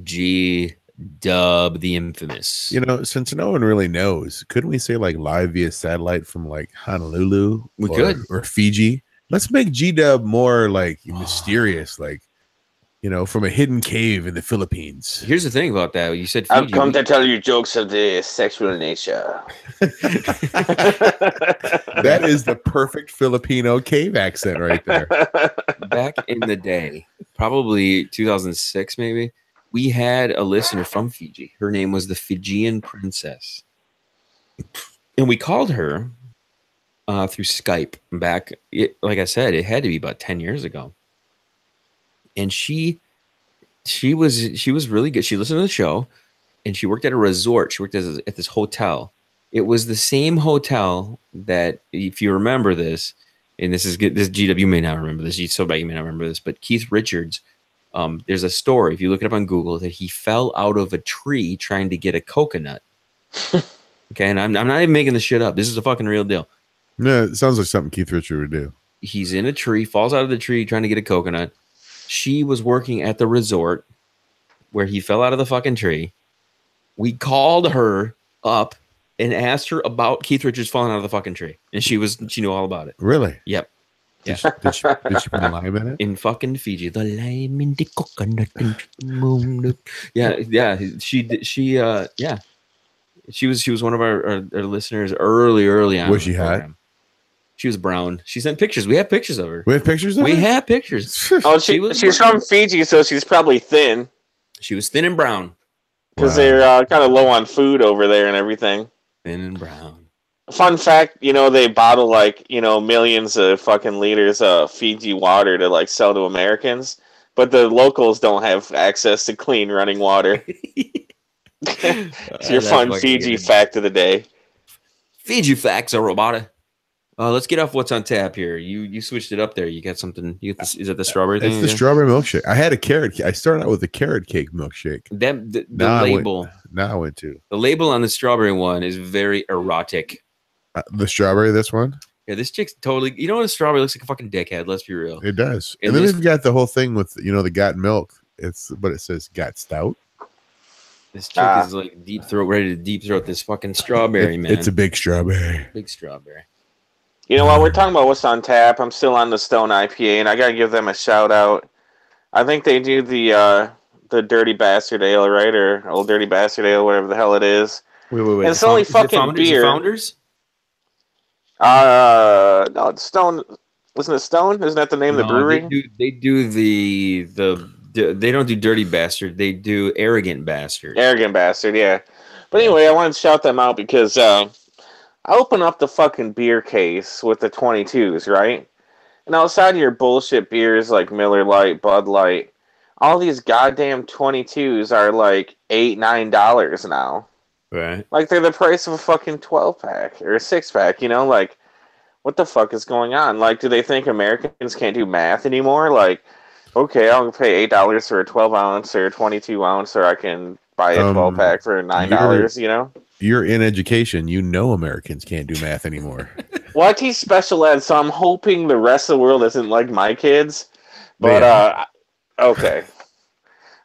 G-Dub, the infamous. You know, since no one really knows, couldn't we say like live via satellite from like Honolulu or Fiji? Let's make G-Dub more like mysterious, like, you know, from a hidden cave in the Philippines. Here's the thing about that. You said Fiji. I've come to tell you jokes of the sexual nature. That is the perfect Filipino cave accent right there. Back in the day, probably 2006 maybe, we had a listener from Fiji. Her name was the Fijian Princess. And we called her through Skype back, like I said, it had to be about 10 years ago. And she was really good. She listened to the show, and she worked at a resort. She worked at this hotel. It was the same hotel that, if you remember this, and this is good. This GW may not remember this. So bad you may not remember this. But Keith Richards, there's a story, if you look it up on Google, that he fell out of a tree trying to get a coconut. Okay, and I'm not even making this shit up. This is a fucking real deal. No, it sounds like something Keith Richards would do. He's in a tree, falls out of the tree trying to get a coconut. She was working at the resort where he fell out of the fucking tree. We called her up and asked her about Keith Richards falling out of the fucking tree, and she knew all about it. Really? Yep. Did she put a lime in it? In fucking Fiji, the lime in the coconut. Yeah. She was one of our listeners early on. Was she hot? She was brown. She sent pictures. We have pictures of her. We have pictures of her? We have pictures. Oh, she's from Fiji, so she's probably thin. She was thin and brown. Because they're kind of low on food over there and everything. Thin and brown. Fun fact, they bottle like, millions of fucking liters of Fiji water to like sell to Americans, but the locals don't have access to clean running water. It's your fun Fiji fact of the day. Fiji facts are robotic. Let's get off what's on tap here. You switched it up there. You got something. Is it the strawberry thing? It's the strawberry milkshake. I had a carrot. I started out with a carrot cake milkshake. The label. I went to the label on the strawberry one is very erotic. The strawberry, this one. Yeah, this chick's totally. You know what? A strawberry looks like a fucking dickhead. Let's be real. It does. And then we've got the whole thing with the got milk. But it says got stout. This chick is like ready to deep throat this fucking strawberry, man. It's a big strawberry. Big strawberry. You know what? We're talking about what's on tap. I'm still on the Stone IPA, and I gotta give them a shout out. I think they do the Dirty Bastard Ale, right, or Old Dirty Bastard Ale, whatever the hell it is. Wait. And it's only fucking beer. Founders? No, it's Stone. Wasn't it Stone? Isn't that the name of the brewery? They do they don't do Dirty Bastard. They do Arrogant Bastard. Arrogant Bastard, yeah. But anyway, I wanted to shout them out because I open up the fucking beer case with the 22s, right? And outside of your bullshit beers like Miller Lite, Bud Light, all these goddamn 22s are like $8, $9 now. Right. Like they're the price of a fucking 12-pack or a 6-pack, like what the fuck is going on? Like, do they think Americans can't do math anymore? Like, okay, I'll pay $8 for a 12-ounce or a 22-ounce, or I can buy a 12-pack for $9, You're in education. Americans can't do math anymore. Well, I teach special ed, so I'm hoping the rest of the world isn't like my kids. But, okay.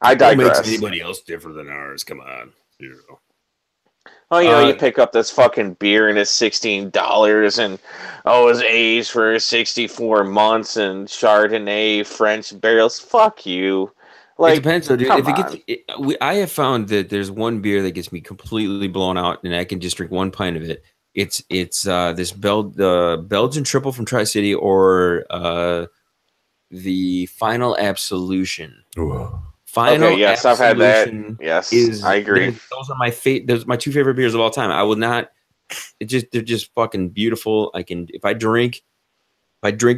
I digress. What makes anybody else different than ours? Come on. Oh, you pick up this fucking beer and it's $16, and it's aged for 64 months and Chardonnay, French barrels. Fuck you. Like, it depends, though, dude. I have found that there's one beer that gets me completely blown out, and I can just drink one pint of it. It's this Belgian triple from Tri-City, or the Final Absolution. Ooh. Yes, I've had that. Yes, I agree. Those are my those are my two favorite beers of all time. I will not. They're just fucking beautiful. If I drink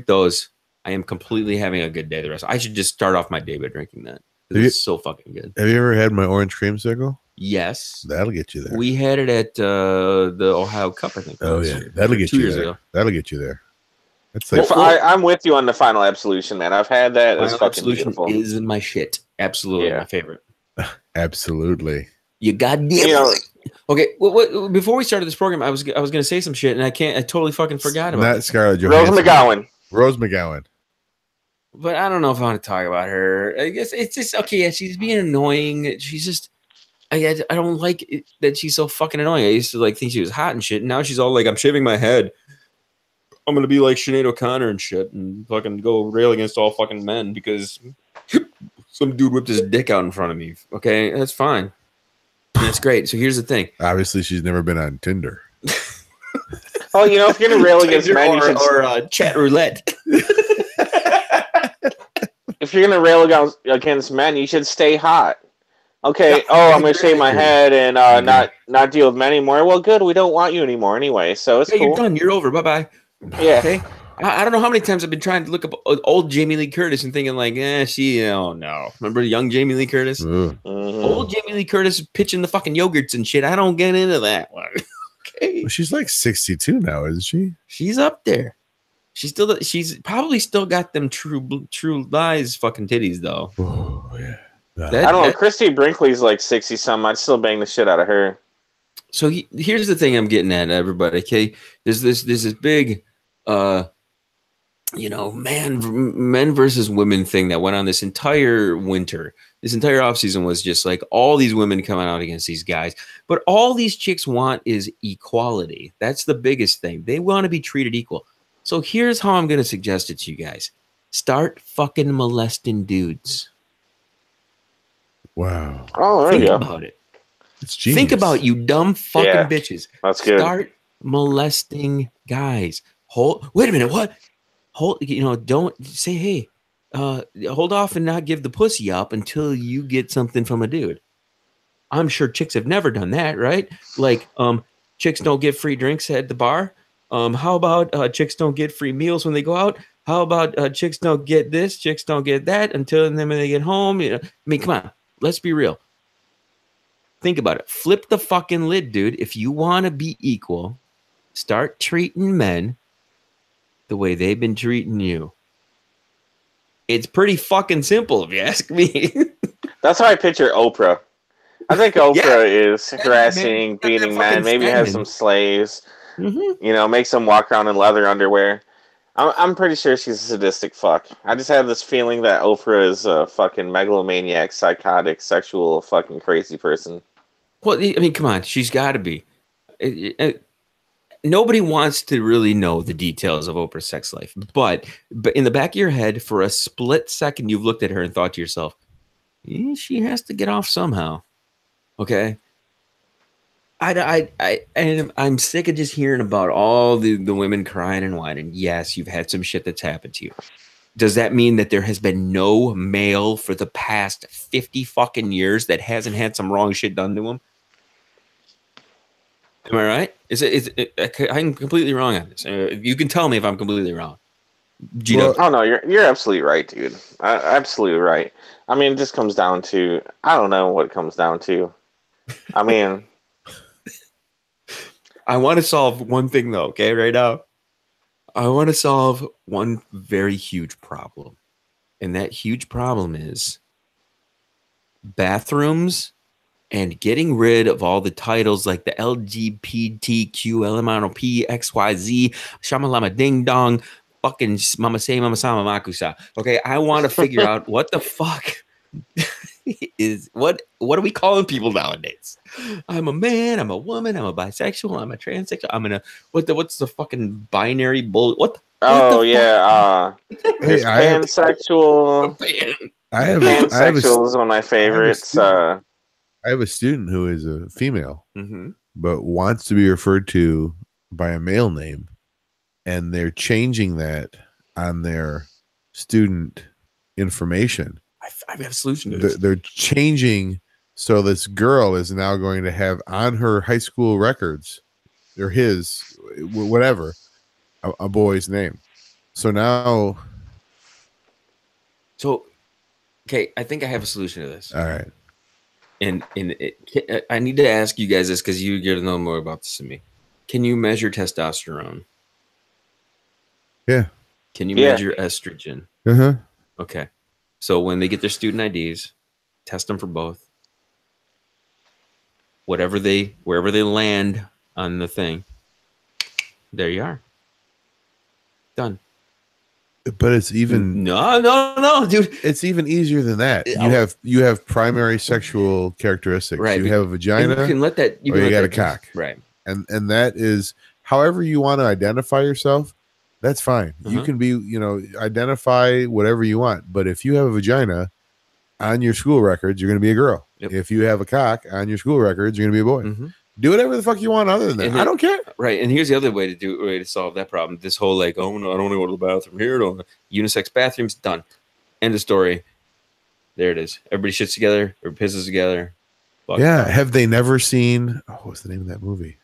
those, I am completely having a good day. The rest, I should just start off my day by drinking that. It's so fucking good. Have you ever had my orange creamsicle? Yes, that'll get you there. We had it at the Ohio Cup, I think. Oh yeah, that'll get you there. That'll get you there. It's like I'm with you on the Final Absolution, man. I've had that. It's Final fucking Absolution beautiful. is my shit. Absolutely my favorite. absolutely. You goddamn right. Okay, what, before we started this program, I was gonna say some shit, and I totally fucking forgot about it. Not Scarlett Johansson. Rose McGowan. But I don't know if I want to talk about her. I guess it's just okay. Yeah, she's being annoying. She's just I don't like it, that she's so fucking annoying. I used to like think she was hot and shit, and now she's all like, I'm shaving my head. I'm gonna be like Sinead O'Connor and shit, and fucking go rail against all fucking men because some dude whipped his dick out in front of me. Okay, that's fine. That's great. So here's the thing. Obviously, she's never been on Tinder. Oh, you know, if you're gonna rail against men, or chat roulette. If you're gonna rail against men, you should stay hot. Okay. Oh, I'm gonna shave my head and not deal with men anymore. Well, good. We don't want you anymore anyway. So it's cool. You're done. You're over. Bye bye. Yeah. Okay. I don't know how many times I've been trying to look up old Jamie Lee Curtis and thinking like, oh no. Remember young Jamie Lee Curtis? Mm-hmm. Old Jamie Lee Curtis pitching the fucking yogurts and shit. I don't get into that one. Okay. Well, she's like 62 now, isn't she? She's up there. She's probably still got them true lies fucking titties though. Oh yeah. I don't know. Christy Brinkley's like 60 something. I'd still bang the shit out of her. So here's the thing I'm getting at, everybody. Okay, there's this big, men versus women thing that went on this entire winter. This entire offseason was just like all these women coming out against these guys. But all these chicks want is equality. That's the biggest thing. They want to be treated equal. So here's how I'm going to suggest it to you guys. Start fucking molesting dudes. Wow. Oh, there you go. Think about it. It's genius. Think about you dumb fucking bitches. That's good. Start molesting guys. Wait a minute. What? Don't say, hey, hold off and not give the pussy up until you get something from a dude. I'm sure chicks have never done that, right? Like, chicks don't get free drinks at the bar. How about chicks don't get free meals when they go out? How about chicks don't get this, chicks don't get that until then when they get home? I mean, come on, let's be real. Think about it. Flip the fucking lid, dude. If you want to be equal, start treating men the way they've been treating you. It's pretty fucking simple, if you ask me. That's how I picture Oprah. I think Oprah is harassing, beating men, maybe has some slaves, makes them walk around in leather underwear. I'm pretty sure she's a sadistic fuck. I just have this feeling that Oprah is a fucking megalomaniac, psychotic, sexual, fucking crazy person. Well, I mean, come on. She's got to be. Nobody wants to really know the details of Oprah's sex life. But in the back of your head, for a split second, you've looked at her and thought to yourself, she has to get off somehow. Okay? I'm sick of just hearing about all the women crying and whining. Yes, you've had some shit that's happened to you. Does that mean that there has been no male for the past 50 fucking years that hasn't had some wrong shit done to him? Am I right? I'm completely wrong on this. You can tell me if I'm completely wrong. Oh no, you're absolutely right, dude. Absolutely right. I mean, it just comes down to, I don't know what it comes down to. I mean, I want to solve one thing though. Okay, right now, I want to solve one very huge problem, and that huge problem is bathrooms. And getting rid of all the titles like the LGBTQ, LMNOP, XYZ, Shamalama Ding Dong, fucking Mama Say, Mama Sama Makusa. Okay, I want to figure out what the fuck what are we calling people nowadays? I'm a man, I'm a woman, I'm a bisexual, I'm a transsexual, what's the fucking binary bull? There's pansexual. Pansexual is one of my favorites. I have a student who is a female, but wants to be referred to by a male name, and they're changing that on their student information. I have a solution to this. They're changing, so this girl is now going to have on her high school records, or his, whatever, a boy's name. So now... okay, I think I have a solution to this. All right. And I need to ask you guys this because you get to know more about this than me. Can you measure testosterone? Yeah. Can you measure estrogen? Uh-huh. Okay. So when they get their student IDs, test them for both. Wherever they land on the thing, there you are. Done. But it's even no, dude. It's even easier than that. You have primary sexual characteristics. Right. You have a vagina. You can let that. You got a cock. Right. And that is however you want to identify yourself. That's fine. You can be, identify whatever you want. But if you have a vagina on your school records, you're going to be a girl. Yep. If you have a cock on your school records, you're going to be a boy. Mm-hmm. Do whatever the fuck you want other than that. I don't care. Right. And here's the other way to solve that problem. This whole like, oh no, I don't want to go to the bathroom here. Unisex bathrooms, done. End of story. There it is. Everybody shits together or pisses together. Yeah. Have they never seen what's the name of that movie?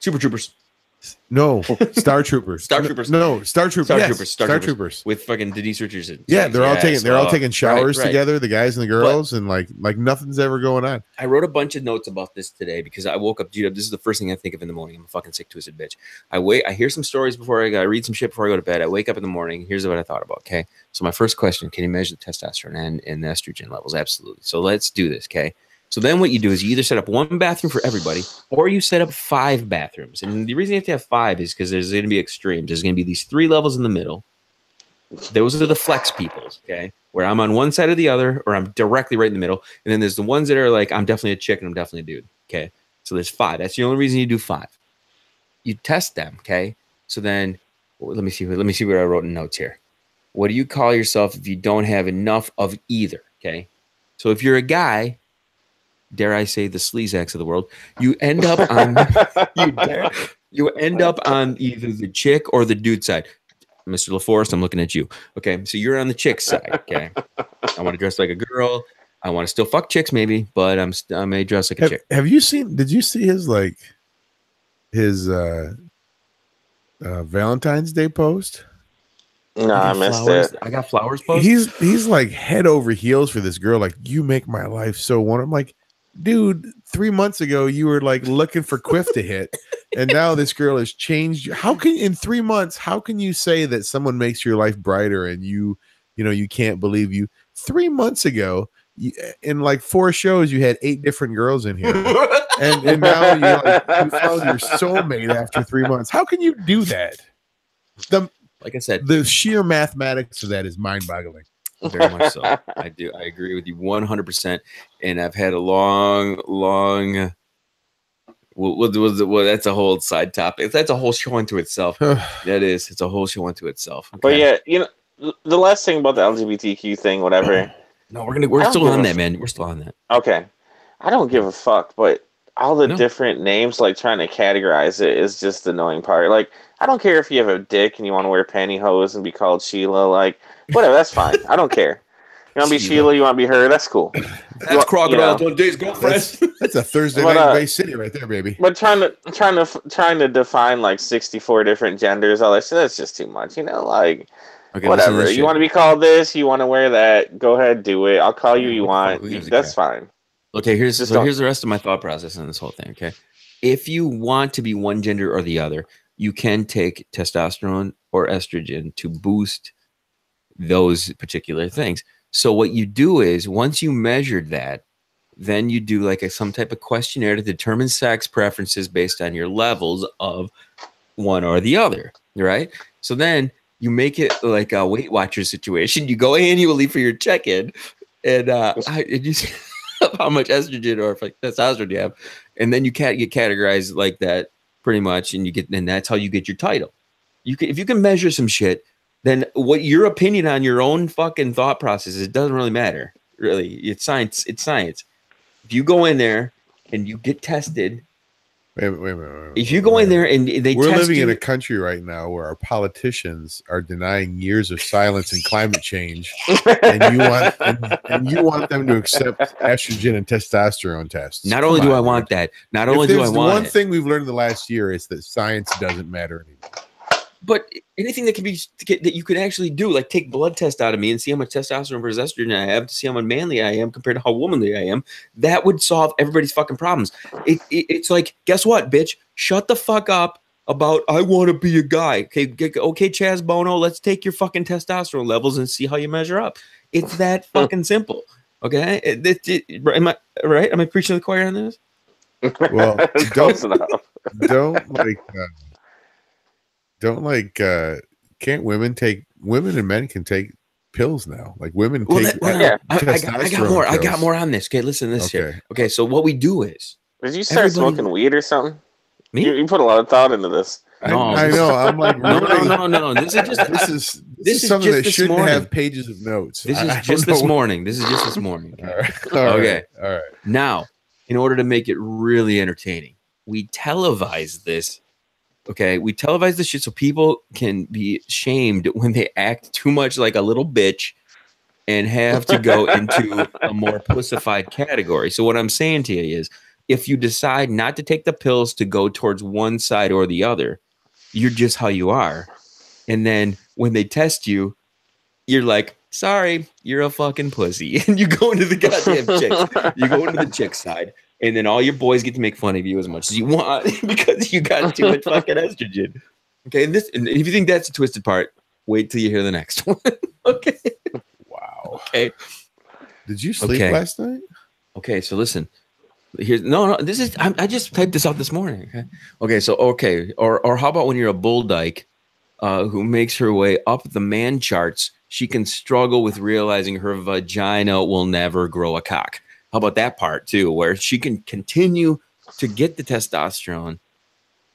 Super Troopers. No, Star Troopers. Star Troopers. No, Star Troopers. Star yes. Troopers. Star Troopers with fucking Denise Richardson. Yeah, they're all taking showers together, the guys and the girls, and like nothing's ever going on. I wrote a bunch of notes about this today because I woke up. This is the first thing I think of in the morning. I'm a fucking sick, twisted bitch. I hear some stories before I read some shit before I go to bed. I wake up in the morning. Here's what I thought about. Okay, so my first question: can you measure the testosterone and the estrogen levels? Absolutely. So let's do this. Okay. So then what you do is you either set up one bathroom for everybody or you set up 5 bathrooms. And the reason you have to have 5 is because there's going to be extremes. There's going to be these 3 levels in the middle. Those are the flex peoples, okay? Where I'm on one side or the other, or I'm directly right in the middle. And then there's the ones that are like, I'm definitely a chick and I'm definitely a dude, okay? So there's 5. That's the only reason you do 5. You test them, okay? So then, let me see what I wrote in notes here. What do you call yourself if you don't have enough of either, okay? So if you're a guy, dare I say the sleazax of the world, you end up on you end up on either the chick or the dude side. Mr. LaForest, I'm looking at you. Okay, so you're on the chick side. Okay, I want to dress like a girl. I want to still fuck chicks, maybe, but I may dress like a chick. Have you seen? Did you see his Valentine's Day post? No, I missed it. I got flowers post. He's like head over heels for this girl. Like, you make my life so wonderful. I'm like, dude, 3 months ago you were like looking for quiff to hit, and now this girl has changed. How can in 3 months? How can you say that someone makes your life brighter and you can't believe you? 3 months ago, in like 4 shows, you had 8 different girls in here, and now you found your soulmate after 3 months. How can you do that? Like I said, the sheer mathematics of that is mind-boggling. Very much so. I do. I agree with you 100%. And I've had a long. Well, that's a whole side topic. That's a whole show unto itself. That is. It's a whole show unto itself. Okay? But yeah, the last thing about the LGBTQ thing, whatever. No, we're still on that, man. We're still on that. Okay, I don't give a fuck. But all the different names, like trying to categorize it, is just the annoying part. Like, I don't care if you have a dick and you want to wear pantyhose and be called Sheila. Like, whatever, that's fine. I don't care. You want to be Sheila, you want to be her, that's cool. That's Crocodile Dunday's girlfriend. That's a Thursday night Bay City right there, baby. But trying to define like 64 different genders, all that shit, that's just too much. Like, okay, whatever. You want to be called this, you want to wear that, go ahead, do it. I'll call you want. That's fine. Okay, here's the rest of my thought process on this whole thing, okay? If you want to be one gender or the other, you can take testosterone or estrogen to boost those particular things. So what you do is, once you measured that, then you do like some type of questionnaire to determine sex preferences based on your levels of one or the other, right? So then you make it like a Weight Watchers situation. You go annually for your check-in, and you see how much estrogen or like testosterone you have, and then you can't get categorized like that pretty much, and that's how you get your title. If you can measure some shit, then what your opinion on your own fucking thought process is, it doesn't really matter. Really, it's science. It's science. If you go in there and you get tested, wait a minute. If you go in there and we're living in a country right now where our politicians are denying years of silence and climate change, and you want them to accept estrogen and testosterone tests. Not only do I want that, not only do I want one thing we've learned in the last year is that science doesn't matter anymore. But anything that that you could actually do, like take blood test out of me and see how much testosterone versus estrogen I have to see how manly I am compared to how womanly I am, that would solve everybody's fucking problems. It's like, guess what, bitch? Shut the fuck up about I want to be a guy. Okay, Chaz Bono, let's take your fucking testosterone levels and see how you measure up. It's that fucking simple. Okay, am I right? Am I preaching to the choir on this? Well, can't women and men can take pills now? Like women take. I got more on this. Okay, listen to this here. Okay, so what we do is. Did you start smoking weed or something? Me? You put a lot of thought into this. No, I know. I'm like, no. This is something that shouldn't have pages of notes. This is just this morning. Okay. All right. Now, in order to make it really entertaining, we televise this. Okay, we televise this shit so people can be shamed when they act too much like a little bitch and have to go into a more pussified category. So what I'm saying to you is, if you decide not to take the pills to go towards one side or the other, you're just how you are. And then when they test you, you're like, sorry, you're a fucking pussy. And you go into the goddamn chicks. You go into the chick side. And then all your boys get to make fun of you as much as you want because you got too much fucking estrogen. Okay. And if you think that's a twisted part, wait till you hear the next one. Okay. Wow. Okay. Did you sleep last night? Okay. So listen. Here's this is I just typed this out this morning. Or how about when you're a bull dyke who makes her way up the man charts, she can struggle with realizing her vagina will never grow a cock. How about that part too, where she can continue to get the testosterone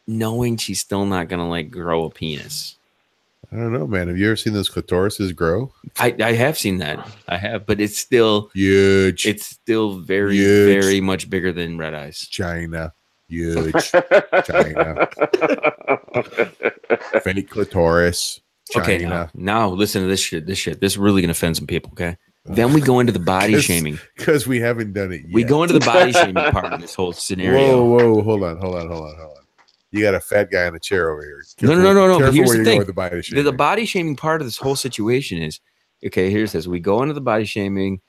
knowing she's still not gonna like grow a penis? I don't know, man. Have you ever seen those clitorises grow? I have seen that. I have, but it's still huge. It's still very, very much bigger than red eyes. China. Huge. China. Fake clitoris. China. Okay, now listen to this shit. This is really gonna offend some people, okay? Then we go into the body shaming. Because we haven't done it yet. We go into the body shaming part of this whole scenario. Whoa, hold on. You got a fat guy in the chair over here. Careful, no. But here's the thing. The body shaming part of this whole situation is, okay, here's this. We go into the body shaming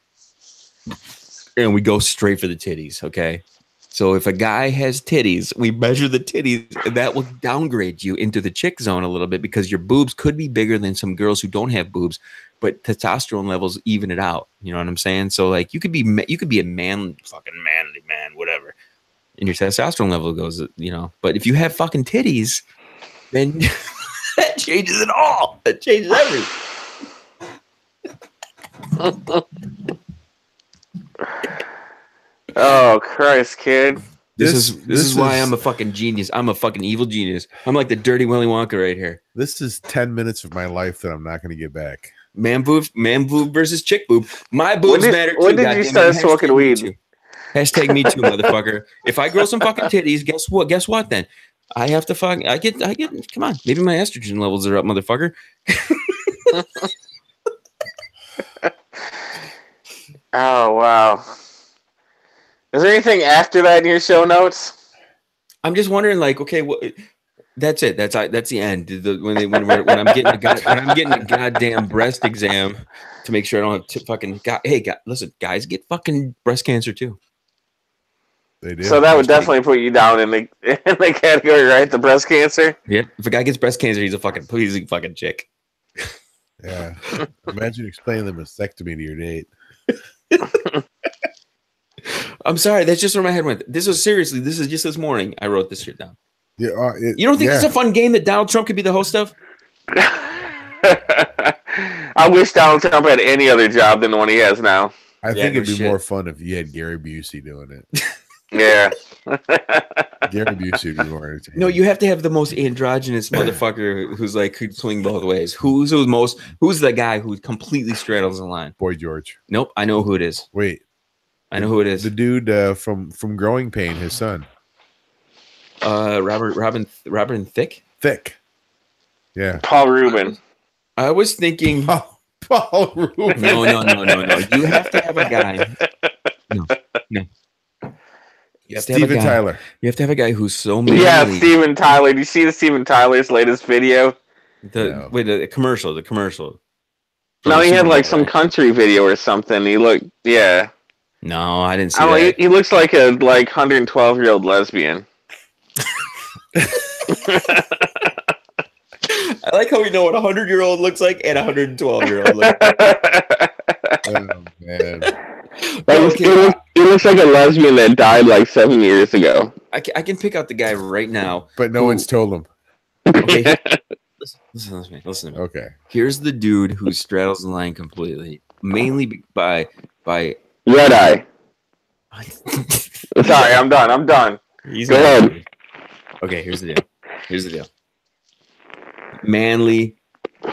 and we go straight for the titties, okay? So if a guy has titties, we measure the titties, and that will downgrade you into the chick zone a little bit because your boobs could be bigger than some girls who don't have boobs, but testosterone levels even it out. You know what I'm saying? So like you could be a manly man, whatever. And your testosterone level goes, but if you have fucking titties, then that changes it all. That changes everything. Oh Christ, kid! This is why I'm a fucking genius. I'm a fucking evil genius. I'm like the dirty Willy Wonka right here. This is 10 minutes of my life that I'm not going to get back. Man boob versus chick boob. My boobs matter too. When did you start smoking weed? Hashtag me too, motherfucker. If I grow some fucking titties, guess what then? I have to I get, come on. Maybe my estrogen levels are up, motherfucker. Oh, wow. Is there anything after that in your show notes? I'm just wondering, like, okay, that's it. That's the end. When I'm getting a goddamn breast exam to make sure I don't have fucking. Listen, guys get fucking breast cancer too. They do. So that would definitely put you down in the category, right? The breast cancer. Yeah. If a guy gets breast cancer, he's a fucking chick. Yeah. Imagine explaining the mastectomy to your date. I'm sorry. That's just where my head went. This is just this morning. I wrote this shit down. Yeah. You don't think this is a fun game that Donald Trump could be the host of? I wish Donald Trump had any other job than the one he has now. I think it'd be more fun if you had Gary Busey doing it. Yeah. Gary Busey would be more entertaining. No, you have to have the most androgynous motherfucker who's like could swing both ways. Who's the guy who completely straddles the line? Boy George. Nope, I know who it is. Wait. I know who it is. The dude from Growing Pain, his son. Robin Thicke? Thick. Yeah. Paul Rubin. I was thinking Paul Rubin. No. You have to have a guy. No. You have Steven Tyler. You have to have a guy who's so manly. Yeah, Steven Tyler. Do you see the Steven Tyler's latest video? The commercial. No, he had like some country video or something. He looked, yeah. No, I didn't see that. He looks like a 112-year-old lesbian. I like how we know what a 100-year-old looks like and a 112-year-old looks like. Oh man. It looks like a lesbian that died like 7 years ago. I can pick out the guy right now. But no one's told him. Okay. Listen to me. Okay. Here's the dude who straddles the line completely, mainly by Red Eye. Sorry, I'm done. Go ahead. Okay, here's the deal. Manly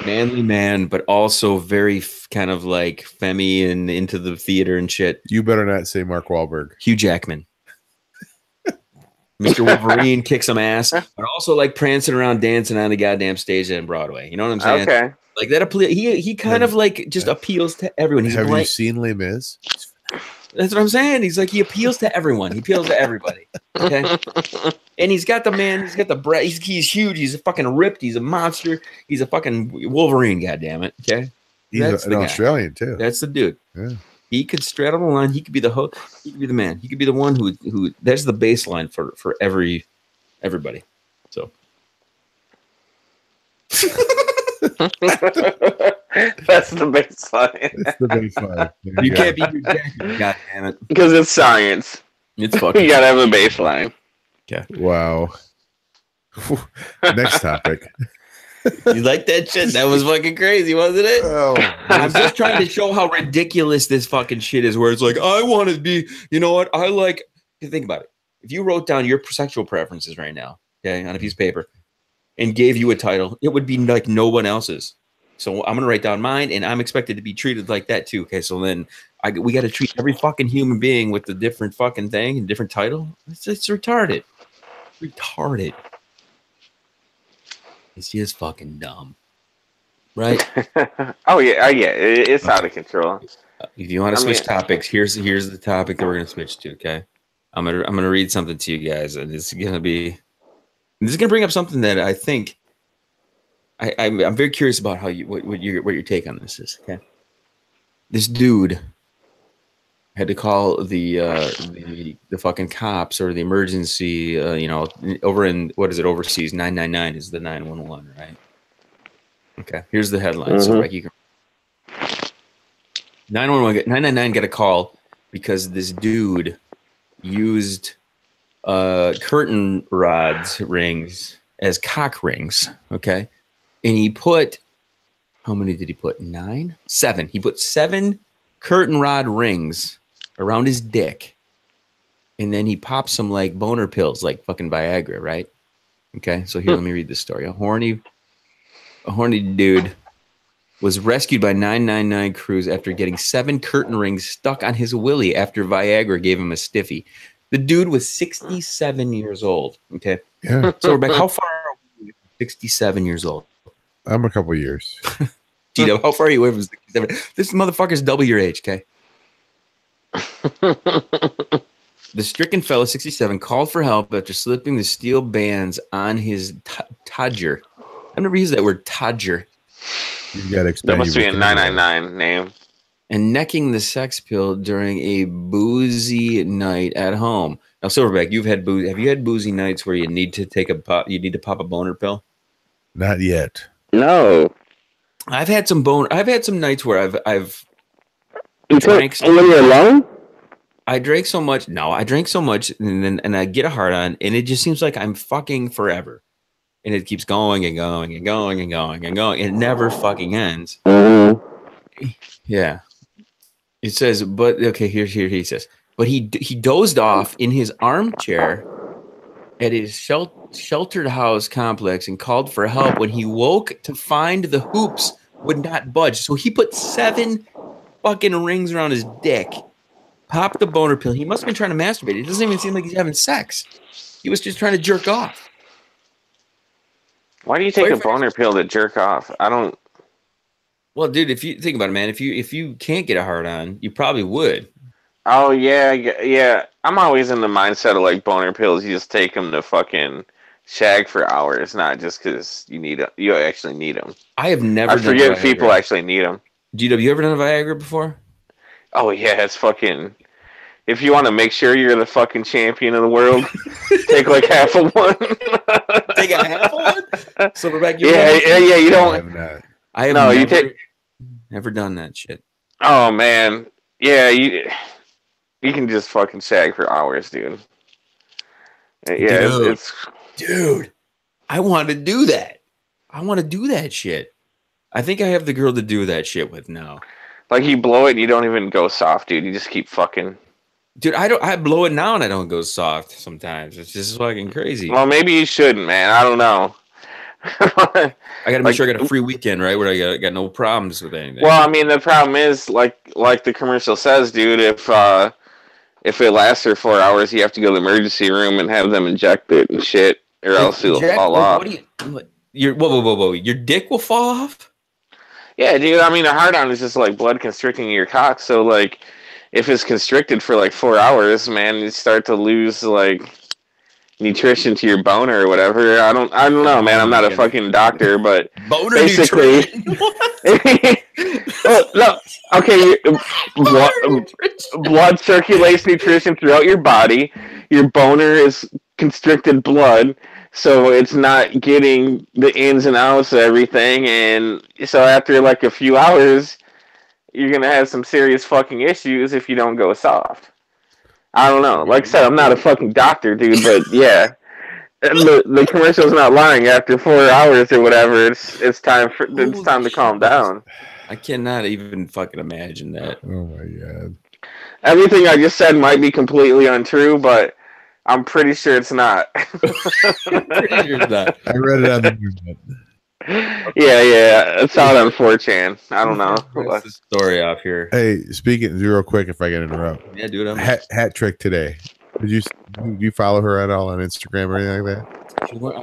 man, but also very kind of like femmy and into the theater and shit. You better not say Mark Wahlberg. Hugh Jackman. Mr. Wolverine kicks some ass, but also like prancing around, dancing on the goddamn stage on Broadway. You know what I'm saying? Okay. Like that. He kind of like just appeals to everyone. Have you seen Les Mis? That's what I'm saying. He's like, he appeals to everyone. He appeals to everybody. Okay. And he's got the man. He's got the breath. He's huge. He's a fucking ripped. He's a monster. He's a fucking Wolverine. Goddamn it. Okay. He's an Australian too. That's the dude. Yeah. He could straddle the line. He could be the host. He could be the man. He could be the one who. That's the baseline for everybody. So. That's the baseline. That's the baseline. You can't be Hugh Jackman. God damn it. Because it's science. It's fucking. You gotta have a baseline. Okay. Wow. Next topic. You like that shit? That was fucking crazy, wasn't it? Oh, I'm just trying to show how ridiculous this fucking shit is. Where it's like, I want to be. You know what? I like. Think about it. If you wrote down your sexual preferences right now, okay, on a piece of paper, and gave you a title, it would be like no one else's. So I'm gonna write down mine, and I'm expected to be treated like that too. Okay, so then we got to treat every fucking human being with a different fucking thing and different title. It's retarded. Retarded. It's just fucking dumb, right? Oh yeah, it's out of control. If you want to switch topics, here's the topic that we're gonna switch to. Okay, I'm gonna read something to you guys, and this is gonna bring up something that I think I'm very curious about how what your take on this is. Okay, this dude had to call the fucking cops or the emergency, over in, what is it, overseas, 999 is the 911, right? Okay, here's the headline. Mm-hmm. So like you can 999 got a call because this dude used curtain rods rings as cock rings, okay? And he put, how many did he put? 7. He put 7 curtain rod rings around his dick, and then he popped some like boner pills, like fucking Viagra, right? Okay, so here, let me read this story. A horny dude was rescued by 999 crews after getting 7 curtain rings stuck on his willy after Viagra gave him a stiffy. The dude was 67 years old. Okay, yeah. So Rebecca, how far are we? 67 years old. I'm a couple years. Tito, how far are you away from 67? This motherfucker's double your age, okay? The stricken fellow, 67, called for help after slipping the steel bands on his todger. I've never used that word, todger. That must be a 999 name. And necking the sex pill during a boozy night at home. Now, Silverback, have you had boozy nights where you need to pop a boner pill? Not yet. No. I've had some nights where I've drank. When you're alone? I drank so much, and I get a hard on, and it just seems like I'm fucking forever, and it keeps going and going and going and going and going. It never fucking ends. Mm-hmm. Yeah, it says, but okay. Here he says, but he dozed off in his armchair at his sheltered house complex and called for help when he woke to find the hoops would not budge. So he put 7 fucking rings around his dick. Popped the boner pill. He must have been trying to masturbate. It doesn't even seem like he's having sex. He was just trying to jerk off. Why do you take a boner pill to jerk off? I don't. Well, dude, if you think about it, man, if you can't get a hard on, you probably would. Oh yeah. I'm always in the mindset of like boner pills. You just take them to fucking shag for hours, not just because you actually need them. I have never. I forget if people actually need them. GW, you ever done a Viagra before? Oh yeah, it's fucking. If you want to make sure you're the fucking champion of the world, take like half of one. take a half of one. Silverback. Yeah. You No, I don't. have not. I have No, never, you take. never done that shit. Oh man, yeah. You can just fucking shag for hours, dude. Yeah, Dude, I want to do that. I want to do that shit. I think I have the girl to do that shit with now. like you blow it, and you don't even go soft, dude. You just keep fucking. Dude, I blow it now and I don't go soft sometimes. It's just fucking crazy. Well, maybe you shouldn't, man. I don't know. I got to make sure I got a free weekend, right? Where I got no problems with anything. Well, I mean, the problem is, like the commercial says, dude. If it lasts for 4 hours, you have to go to the emergency room and have them inject it and shit, or else it'll fall off. Whoa. Your dick will fall off? Yeah, dude. I mean, a hard-on is just like blood constricting your cock. So, like, if it's constricted for like 4 hours, man, you start to lose like nutrition to your boner or whatever. I don't know, man. I'm not a fucking doctor, but boner basically, well, no, okay. Blood circulates nutrition throughout your body. Your boner is constricted blood, so it's not getting the ins and outs of everything. And so after like a few hours, you're gonna have some serious fucking issues if you don't go soft. I don't know. Like I said, I'm not a fucking doctor, dude, but yeah. The commercial's not lying. After 4 hours or whatever, it's time to calm down. I cannot even fucking imagine that. Oh my god. Everything I just said might be completely untrue, but I'm pretty sure it's not. Pretty sure it's not. I read it on the internet. Yeah. It's out on 4chan. I don't know. What's the story off here? Hey, speaking real quick, if I can interrupt. Yeah, dude. Hat trick today. Did you follow her at all on Instagram or anything like that?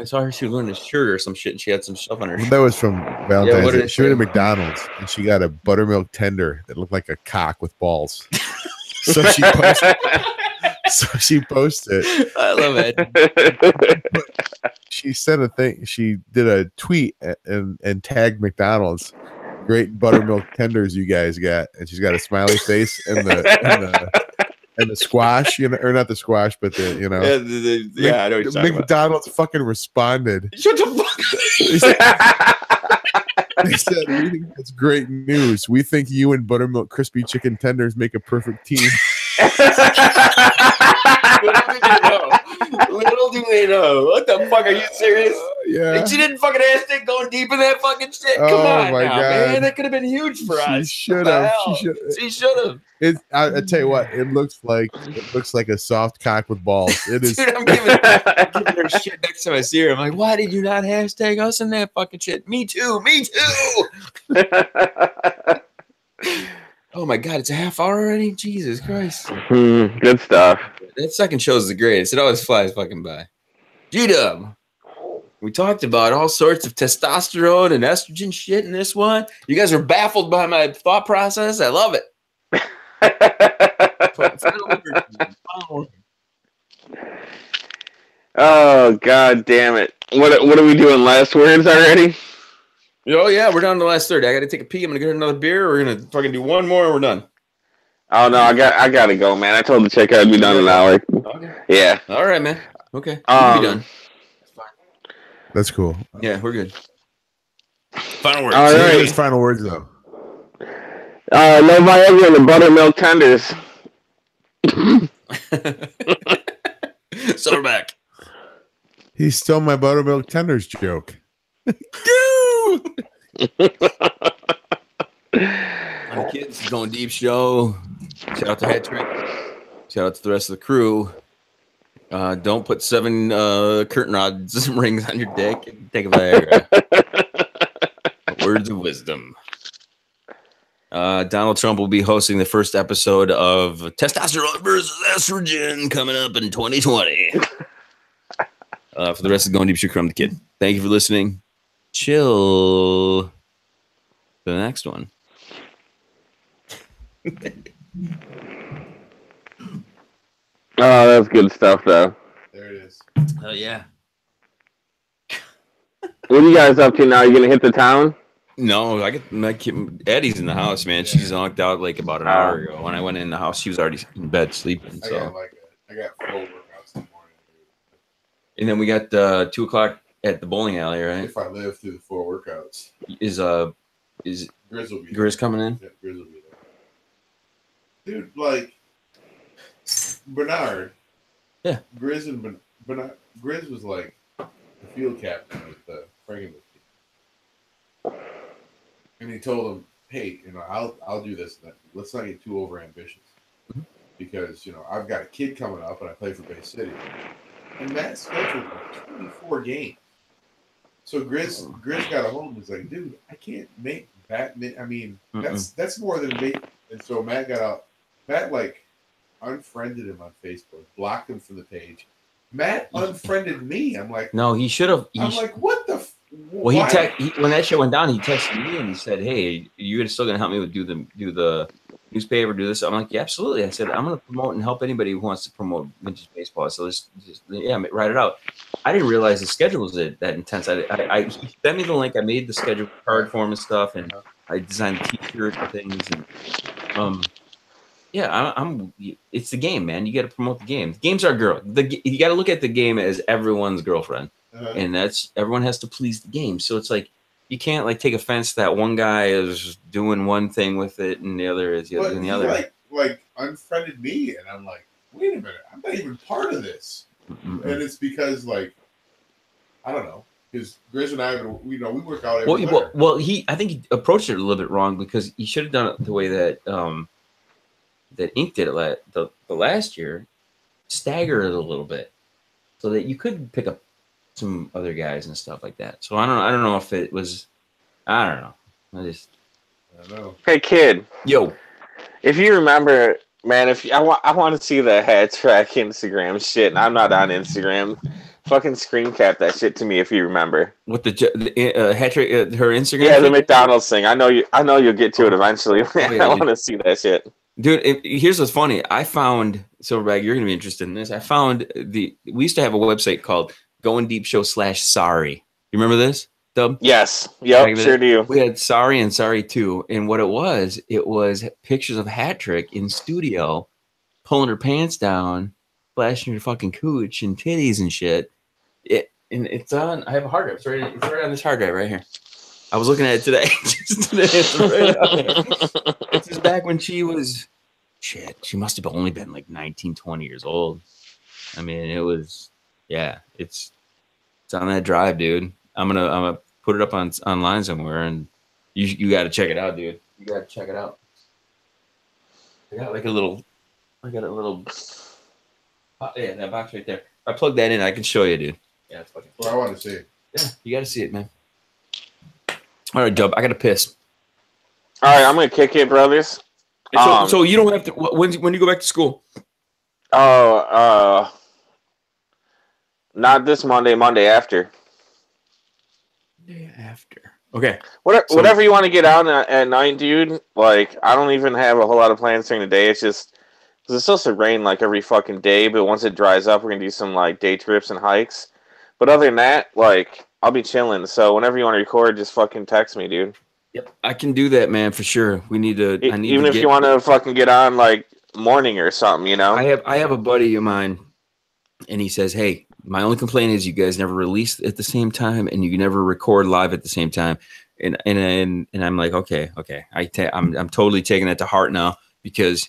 I saw her. She was wearing a shirt or some shit, and she had some stuff on her. That was from Valentine's Day. She went to say? McDonald's and she got a buttermilk tender that looked like a cock with balls. So she posted. I love it. She said a thing. She did a tweet and tagged McDonald's. Great buttermilk tenders you guys got, and she's got a smiley face and the squash, or not the squash, but the I know what you're talking McDonald's about. Fucking responded. Shut the fuck. They said, "We think that's great news. We think you and buttermilk crispy chicken tenders make a perfect team." Little do they know. What the fuck? Are you serious? Yeah. And she didn't fucking hashtag going deep in that fucking shit. Come on, my now, God. man. That could have been huge for us. She should have. She should have. I tell you what, it looks like a soft cock with balls. It is. Dude, I'm giving her shit next time I see her. I'm like, why did you not hashtag us in that fucking shit? Me too. Oh my god, it's a half hour already? Jesus Christ. Good stuff. That second show is the greatest. It always flies fucking by. G-Dub. We talked about all sorts of testosterone and estrogen shit in this one. You guys were baffled by my thought process. I love it. Oh god damn it! What are we doing? Last words already? Oh yeah, we're down to the last 30. I got to take a pee. I'm gonna get another beer. We're gonna fucking do one more, and we're done. Oh no, I gotta go, man. I told the chick I'd be done in an hour. Okay. Yeah. All right, man. Okay. We'll be done. That's cool. Yeah, we're good. Final words. All right. His final words though. No Viagra and the buttermilk tenders. Silverback. He stole my buttermilk tenders joke. Hi, kids. Going deep show. Shout out to Hat Trick. Shout out to the rest of the crew. Don't put 7 curtain rods rings on your dick. Take a Viagra. Words of wisdom. Donald Trump will be hosting the first episode of Testosterone versus Estrogen coming up in 2020. For the rest of Going Deep Show, I'm the kid. Thank you for listening. Chill. For the next one. Oh, that's good stuff, though. There it is. Oh, yeah. What are you guys up to now? You gonna hit the town? No, I get my kid. Eddie's in the house, man. She's knocked out like about an hour ago. When I went in the house, she was already in bed sleeping. So I got full workouts in the morning. And then we got 2 o'clock at the bowling alley, right? If I live through the 4 workouts, Is Grizz will be Grizz coming in? Yeah, Grizz will be there. Dude, like Bernard. Yeah. Grizz and Bernard. Grizz was like the field captain of the Frankenmuth team, and he told him, "Hey, I'll do this. Let's not get too over ambitious, because I've got a kid coming up, and I play for Bay City, and Matt's scheduled like 24 games." So Grizz got a hold and was like, "Dude, I can't make that. I mean, that's more than me." And so Matt got out. Matt unfriended him on Facebook, blocked him from the page. Matt unfriended me. I'm like, no, he should have. I'm like, what the? Well, when that shit went down, he texted me and he said, "Hey, you're still gonna help me with do the newspaper, do this?" I'm like, "Yeah, absolutely." I said, "I'm gonna promote and help anybody who wants to promote vintage baseball." So let's just write it out. I didn't realize the schedule was that intense. He sent me the link. I made the schedule card for him and stuff, and I designed T-shirts and things. And it's the game, man. You got to promote the game. The game's our girl. You got to look at the game as everyone's girlfriend, and that's everyone has to please the game. So it's like you can't like take offense that one guy is doing one thing with it and the other is doing the other. Like unfriended me, and I'm like, wait a minute, I'm not even part of this. And it's because I don't know, because Grizz and I, we work out every winter. Well, I think he approached it a little bit wrong because he should have done it the way that that Ink did it the last year, stagger it a little bit, so that you could pick up some other guys and stuff like that. So I don't know if it was, I don't know. I don't know. Hey kid, yo, if you remember, man, I want to see the hat track Instagram shit, and I'm not on Instagram. Fucking screen cap that shit to me if you remember. What the hat trick, her Instagram? Yeah, the McDonald's thing. I know you'll get to it eventually. I want to see that shit. Dude, here's what's funny. I found, Silverbag, you're going to be interested in this. I found we used to have a website called Goin Deep Show /Sorry. You remember this, Dub? Yes. Yep, sure do. We had Sorry and Sorry 2. And what it was pictures of Hat Trick in studio, pulling her pants down, flashing her fucking cooch and titties and shit. It's on, I have a hard drive. It's right on this hard drive right here. I was looking at it today. It's just back when she was, she must have only been like 19, 20 years old. I mean, it was, it's on that drive, dude. I'm gonna put it up online somewhere, and you got to check it out, dude. You got to check it out. I got a little, that box right there. If I plug that in, I can show you, dude. Yeah, it's fucking. Well, I want to see it. Yeah, you got to see it, man. All right, Dub, I got to piss. All right, I'm gonna kick it, brothers. So you don't have to. When do you go back to school? Not this Monday. Monday after. Day after. Okay. Whatever you want to get out at night, dude. Like, I don't even have a whole lot of plans during the day. It's just because it's supposed to rain like every fucking day. But once it dries up, we're gonna do some like day trips and hikes. But other than that, like, I'll be chilling. So whenever you want to record, just fucking text me, dude. Yep, I can do that, man, for sure. We need to. Even if you want to fucking get on like morning or something, you know. I have a buddy of mine, and he says, "Hey, my only complaint is you guys never release at the same time, and you never record live at the same time." And I'm like, okay. I'm totally taking that to heart now because,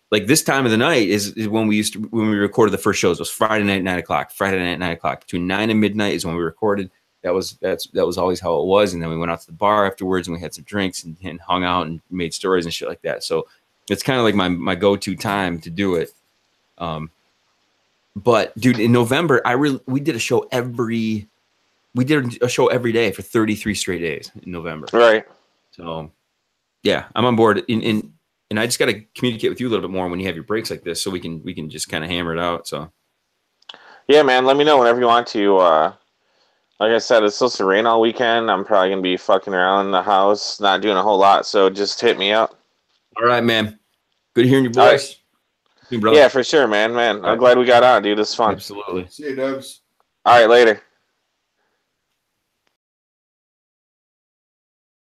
like this time of the night is when we recorded the first shows. It was Friday night, 9 o'clock. Friday night, 9 o'clock. Between 9 and midnight is when we recorded. That was always how it was. And then we went out to the bar afterwards and we had some drinks and hung out and made stories and shit like that. So it's kind of like my go-to time to do it. But dude, in November, we did a show every day for 33 straight days in November. Right. So yeah, I'm on board. And I just got to communicate with you a little bit more when you have your breaks like this, so we can just kind of hammer it out. So yeah, man, let me know whenever you want to. Like I said, it's supposed to rain all weekend. I'm probably gonna be fucking around the house, not doing a whole lot. So just hit me up. All right, man. Good hearing your voice. Right. Yeah, for sure, man. I'm glad we got on, dude. It's fun. Absolutely. See you, Dubs. All right, later.